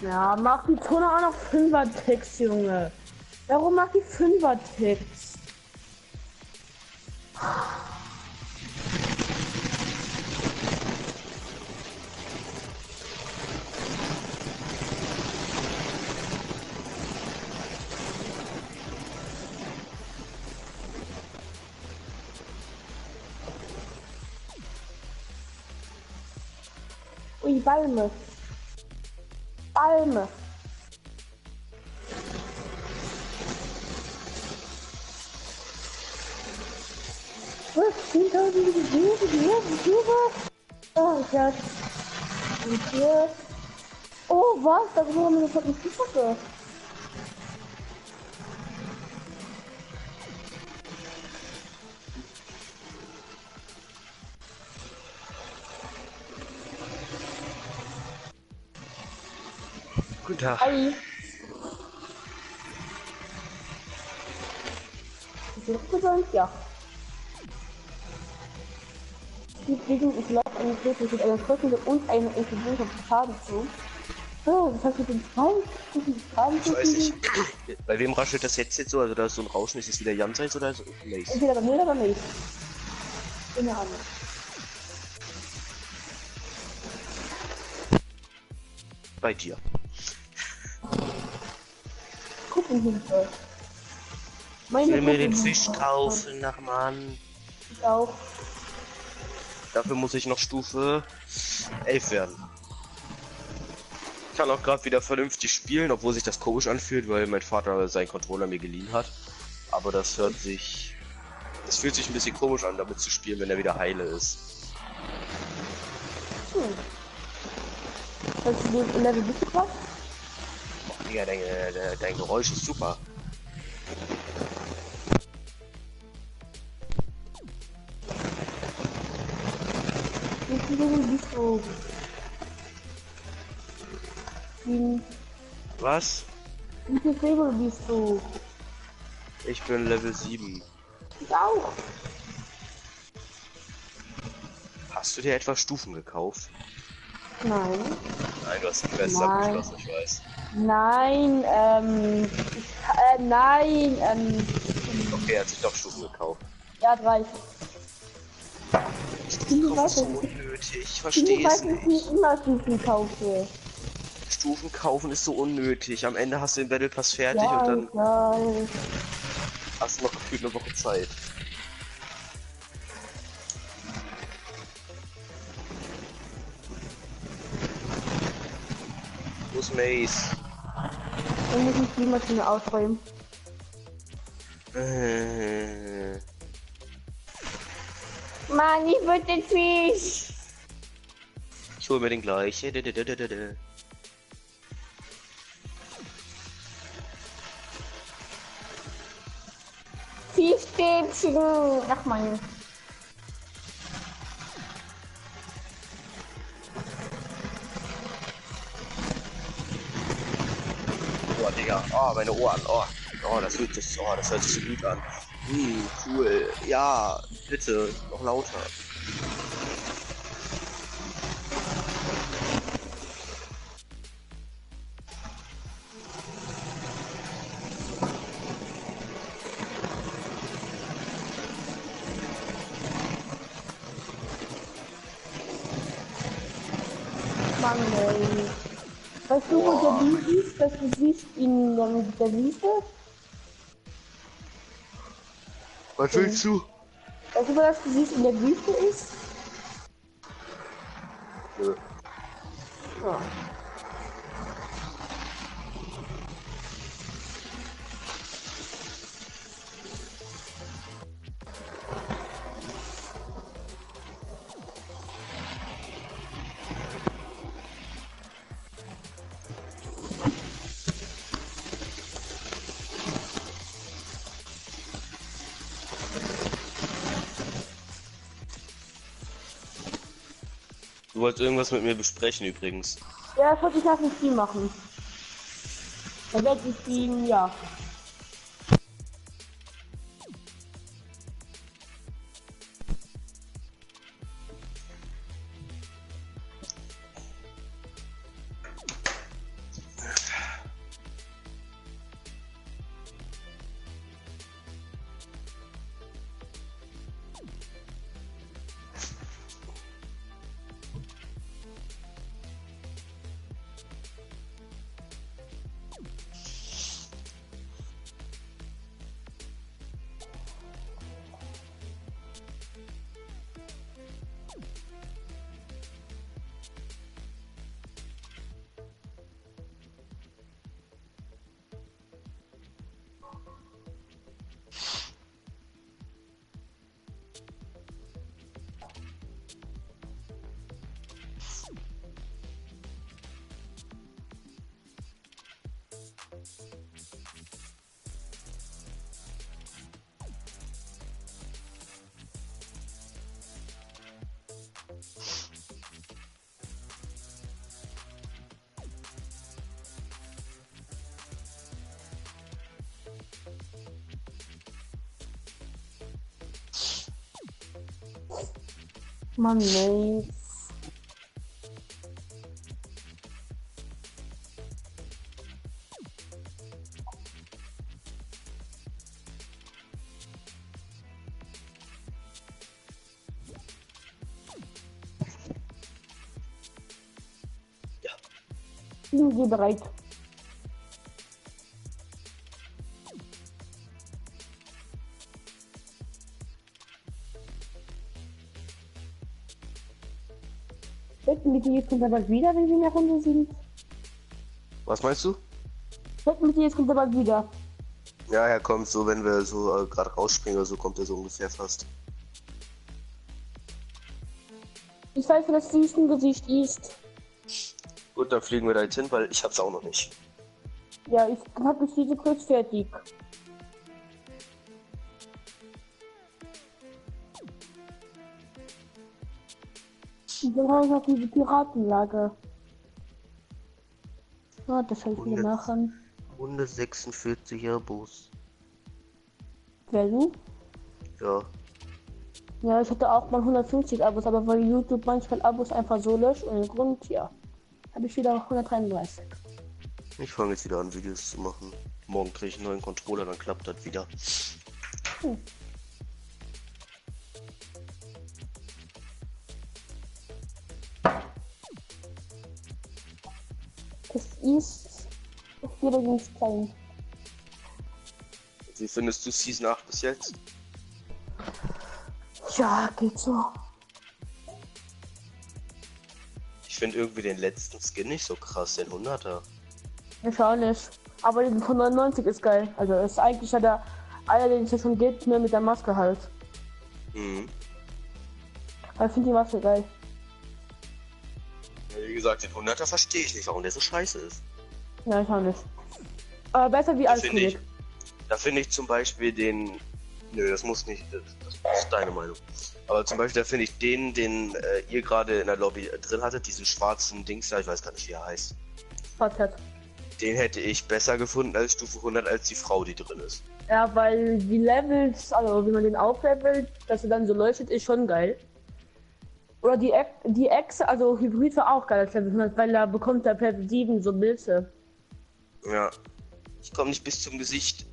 [SPEAKER 2] Ja, mach die Zone auch noch 5er-Ticks, Junge. Warum macht die 5er-Ticks? Ui, Balme. Balme. Was? 10.000 Besucher? Oh, ich hab... Und hier... Oh, was? Da haben wir sofort eine Schiffe.
[SPEAKER 4] Guten Tag.
[SPEAKER 2] Hi. Zurückgesandt? Ja. Die Fliegen ist laut eine Kette mit einer Kosten und einer Infusion von Schaden zu. Oh, das heißt mit dem Schaden
[SPEAKER 4] Ich weiß nicht. Bei wem raschelt das jetzt so? Also da ist so ein Rauschen, ist es wieder Janseits oder so? Lace?
[SPEAKER 2] Entweder bei mir oder bei mir. Keine Ahnung.
[SPEAKER 4] Bei dir.
[SPEAKER 2] Gucken hinter.
[SPEAKER 4] Ich will mir den Fisch kaufen, nach Mann.
[SPEAKER 2] Ich auch.
[SPEAKER 4] Dafür muss ich noch Stufe 11 werden. Ich kann auch gerade wieder vernünftig spielen, obwohl sich das komisch anfühlt, weil mein Vater seinen Controller mir geliehen hat. Aber das fühlt sich ein bisschen komisch an, damit zu spielen, wenn er wieder heile ist.
[SPEAKER 2] Hast du den Level mitgebracht?
[SPEAKER 4] Oh, Digga, dein Geräusch ist super.
[SPEAKER 2] Wie viel Level bist du?
[SPEAKER 4] Was?
[SPEAKER 2] Wie viel Level bist du?
[SPEAKER 4] Ich bin Level 7.
[SPEAKER 2] Ich auch.
[SPEAKER 4] Hast du dir etwa Stufen gekauft?
[SPEAKER 2] Nein.
[SPEAKER 4] Nein, du hast die Quest abgeschlossen, ich weiß.
[SPEAKER 2] Nein, nein,
[SPEAKER 4] Okay, er hat sich doch Stufen gekauft.
[SPEAKER 2] ja, 3.
[SPEAKER 4] Stufen kaufen ist so unnötig, ich verstehe
[SPEAKER 2] Ich
[SPEAKER 4] es
[SPEAKER 2] weiß nicht, wie
[SPEAKER 4] nicht.
[SPEAKER 2] ich immer Stufen kaufe.
[SPEAKER 4] Stufen kaufen ist so unnötig. Am Ende hast du den Battle Pass fertig
[SPEAKER 2] Ja,
[SPEAKER 4] und dann
[SPEAKER 2] egal.
[SPEAKER 4] hast du noch gefühlt eine Woche Zeit. Wo ist Mace?
[SPEAKER 2] Dann muss ich die Maschine ausräumen. Mann, ich will den Fisch.
[SPEAKER 4] Ich hol mir den gleich.
[SPEAKER 2] Fischstäbchen. Ach man.
[SPEAKER 4] Oh, Digga. Oh, meine Ohren. Oh, das hört sich so gut an. Cool. Ja, bitte. Noch lauter.
[SPEAKER 2] Mann, ey. Weißt du, wo der Wies ist? Das Wies in der Wiese?
[SPEAKER 4] Was willst du?
[SPEAKER 2] Weißt du, wo das Wies in der Wüste ist?
[SPEAKER 4] Nö.
[SPEAKER 2] Ja.
[SPEAKER 4] Du wolltest irgendwas mit mir besprechen übrigens.
[SPEAKER 2] Ja, das wollte ich nach dem Stream machen. Dann werde ich ihn, ja. Mann, nee. Sind Sie bereit? Wetten mit dir, jetzt kommt er bald wieder, wenn wir in der Runde sind.
[SPEAKER 4] Was meinst du?
[SPEAKER 2] Wetten mit dir, jetzt kommt er bald wieder.
[SPEAKER 4] Ja, er kommt so, wenn wir so gerade rausspringen oder so, kommt er so ungefähr fast.
[SPEAKER 2] Ich weiß, wie das Wüstengesicht ist.
[SPEAKER 4] Gut, dann fliegen wir da jetzt hin, weil ich hab's auch noch nicht.
[SPEAKER 2] Ja, ich hab jetzt diese Quest fertig. Dann habe ich noch diese Piratenlage. Ah, das soll ich wieder machen.
[SPEAKER 4] Runde 46er Bus.
[SPEAKER 2] Wer du?
[SPEAKER 4] Ja.
[SPEAKER 2] Ja, ich hatte auch mal 150 Abos, aber weil YouTube manchmal Abos einfach so löscht und im Grund, ja, habe ich wieder 133.
[SPEAKER 4] Ich fange jetzt wieder an, Videos zu machen. Morgen kriege ich einen neuen Controller, dann klappt das wieder.
[SPEAKER 2] Hm. Das ist wieder ganz klein.
[SPEAKER 4] Wie findest du Season 8 bis jetzt?
[SPEAKER 2] Ja, geht so.
[SPEAKER 4] Ich finde irgendwie den letzten Skin nicht so krass, den 100er.
[SPEAKER 2] Ich auch nicht. Aber den von 99 ist geil. Also ist eigentlich ja der einer, den es ja schon gibt, nur mit der Maske halt.
[SPEAKER 4] Mhm.
[SPEAKER 2] Aber ich finde die Maske geil.
[SPEAKER 4] Ja, wie gesagt, den 100er verstehe ich nicht, warum der so scheiße ist.
[SPEAKER 2] Ja, ich auch nicht. Aber besser wie
[SPEAKER 4] Da
[SPEAKER 2] alles
[SPEAKER 4] finde ich, da finde ich zum Beispiel den. Nö, das muss nicht. Das ist deine Meinung. Aber zum Beispiel, da finde ich den ihr gerade in der Lobby drin hattet, diesen schwarzen Dings da, ich weiß gar nicht, wie er heißt.
[SPEAKER 2] Podcast.
[SPEAKER 4] Den hätte ich besser gefunden als Stufe 100 als die Frau, die drin ist.
[SPEAKER 2] Ja, weil die Levels, also wie man den auflevelt, dass er dann so leuchtet, ist schon geil. Oder die Echse, also Hybrid war auch geil als Level 100, weil da bekommt der Level 7 so Blitze.
[SPEAKER 4] Ja. Ich komme nicht bis zum Gesicht.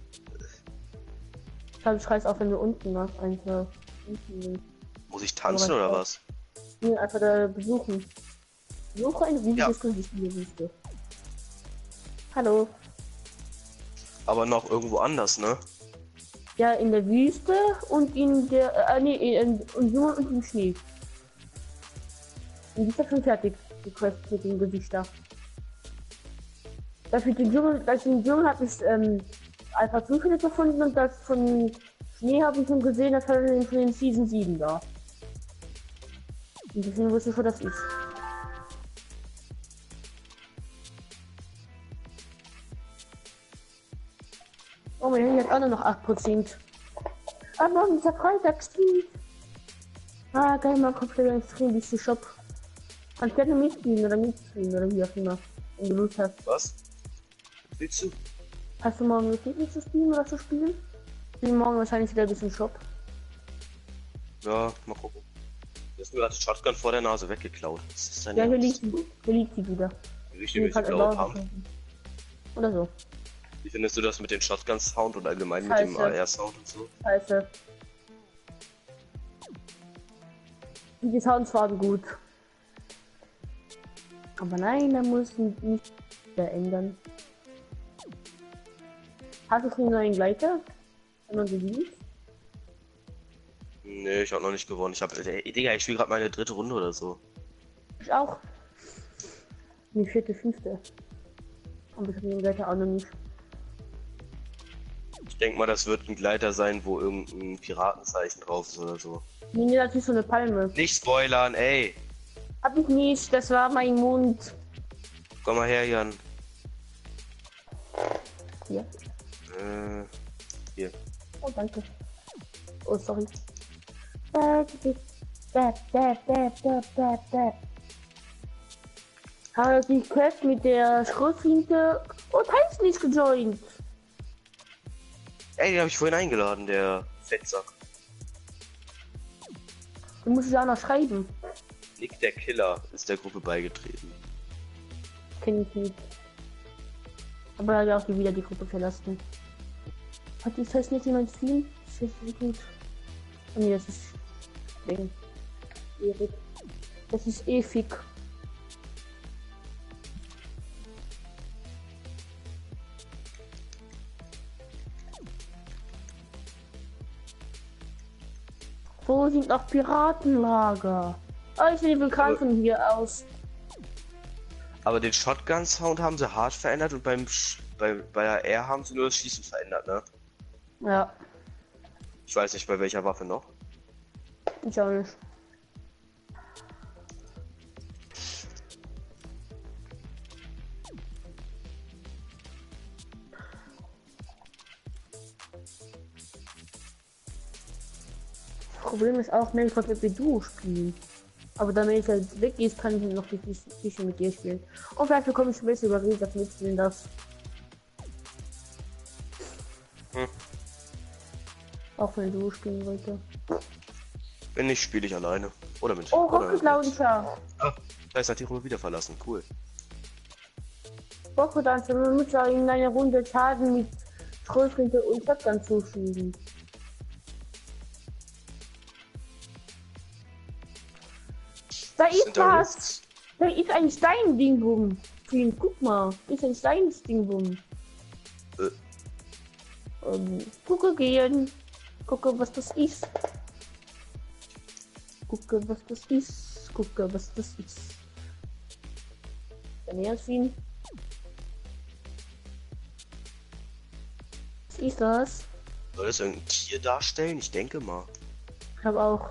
[SPEAKER 2] Ich glaube, ich reiß auch, wenn du unten machst, einfach.
[SPEAKER 4] Muss ich tanzen oder was?
[SPEAKER 2] Nee, einfach da besuchen. Suche ein riesiges
[SPEAKER 4] Ja.
[SPEAKER 2] Gesicht in der Wüste. Hallo.
[SPEAKER 4] Aber noch irgendwo anders, ne?
[SPEAKER 2] Ja, in der Wüste und in der, und Dschungel und im Schnee. Und die ist ja schon fertig, die Quest mit dem Gesicht da. Das mit dem Dschungel, habe ich, einfach zufällig gefunden und das von Schnee habe ich schon gesehen, das hat er in den Season 7 da. Und deswegen wusste ich, wo das ist. Oh, mein Handy hat auch nur noch 8%. Aber morgen ist der Freitagsstream. Ah, geil, mal kommt wieder ein Stream, bis die Shop. Kannst gerne mitspielen oder mitspielen oder wie auch immer. Wenn du Lust hast.
[SPEAKER 4] Was? Willst du?
[SPEAKER 2] Hast du morgen Lust mit zu spielen oder zu spielen? Ich bin morgen wahrscheinlich wieder ein bisschen Shop.
[SPEAKER 4] Ja, mal gucken. Du hast mir gerade die Shotgun vor der Nase weggeklaut. Was ist denn
[SPEAKER 2] Ja, hier
[SPEAKER 4] jetzt?
[SPEAKER 2] liegt sie wieder.
[SPEAKER 4] Wie ich die welche blaue haben.
[SPEAKER 2] Oder so.
[SPEAKER 4] Wie findest du das mit dem Shotgun-Sound und allgemein mit dem
[SPEAKER 2] Scheiße.
[SPEAKER 4] AR-Sound und so?
[SPEAKER 2] Scheiße. Die Sounds waren gut. Aber nein, da muss nicht ändern. Hast du schon einen neuen Gleiter? Noch geliebt?
[SPEAKER 4] Nee, ich hab noch nicht gewonnen. Digga, ich spiele gerade meine dritte Runde oder so.
[SPEAKER 2] Ich auch. Die vierte, fünfte. Aber ich habe den Gleiter auch noch nicht.
[SPEAKER 4] Ich denke mal, das wird ein Gleiter sein, wo irgendein Piratenzeichen drauf ist oder so.
[SPEAKER 2] Nee, das ist so eine Palme.
[SPEAKER 4] Nicht spoilern, ey!
[SPEAKER 2] Hab ich nicht, das war mein Mund.
[SPEAKER 4] Komm mal her, Jan.
[SPEAKER 2] Hier.
[SPEAKER 4] Hier.
[SPEAKER 2] Oh, danke. Oh, sorry. Habe die Quest mit der Schrotflinte und heißt nicht gejoint.
[SPEAKER 4] Ey, den habe ich vorhin eingeladen, der Fettsack.
[SPEAKER 2] Du musst es auch noch schreiben.
[SPEAKER 4] Nick der Killer ist der Gruppe beigetreten.
[SPEAKER 2] Kenn ich nicht. Aber er hat auch wieder die Gruppe verlassen. Hat die Fest nicht jemand Stream? Das ist nicht gut. Oh nee, das ist Ding. Erik. Das ist ewig. Wo sind noch Piratenlager? Oh, ich bin bekannt von hier aus.
[SPEAKER 4] Aber den Shotgun-Sound haben sie hart verändert und bei der R haben sie nur das Schießen verändert, ne?
[SPEAKER 2] Ja,
[SPEAKER 4] Ich weiß nicht, bei welcher Waffe noch.
[SPEAKER 2] ich auch nicht. Problem ist auch, wenn ich von Duo spielen. Aber dann, wenn ich halt weg ist, kann ich noch ein bisschen mit dir spielen. Und vielleicht bekomme ich ein bisschen überredet, dass du mitspielen darfst.
[SPEAKER 4] Hm.
[SPEAKER 2] Auch wenn du spielen wollte.
[SPEAKER 4] Wenn nicht, spiele ich alleine. Oder mit.
[SPEAKER 2] Oh,
[SPEAKER 4] oder
[SPEAKER 2] Rocket Launcher!
[SPEAKER 4] Ah, da ist die Runde wieder verlassen. Cool.
[SPEAKER 2] Rocket Launcher, man muss ja in einer Runde Schaden mit Schrotflinte und Shotgun zufügen. Da ist was! Da ist ein Stein-Dingbum. Guck mal, ist ein Stein-Dingbum. Gucke gehen. Gucke, was das ist. Gucke, was das ist. Gucke, was das ist. Dann näherst du ihn. Was ist das?
[SPEAKER 4] Soll das irgendein Tier darstellen? Ich denke mal.
[SPEAKER 2] Ich habe auch.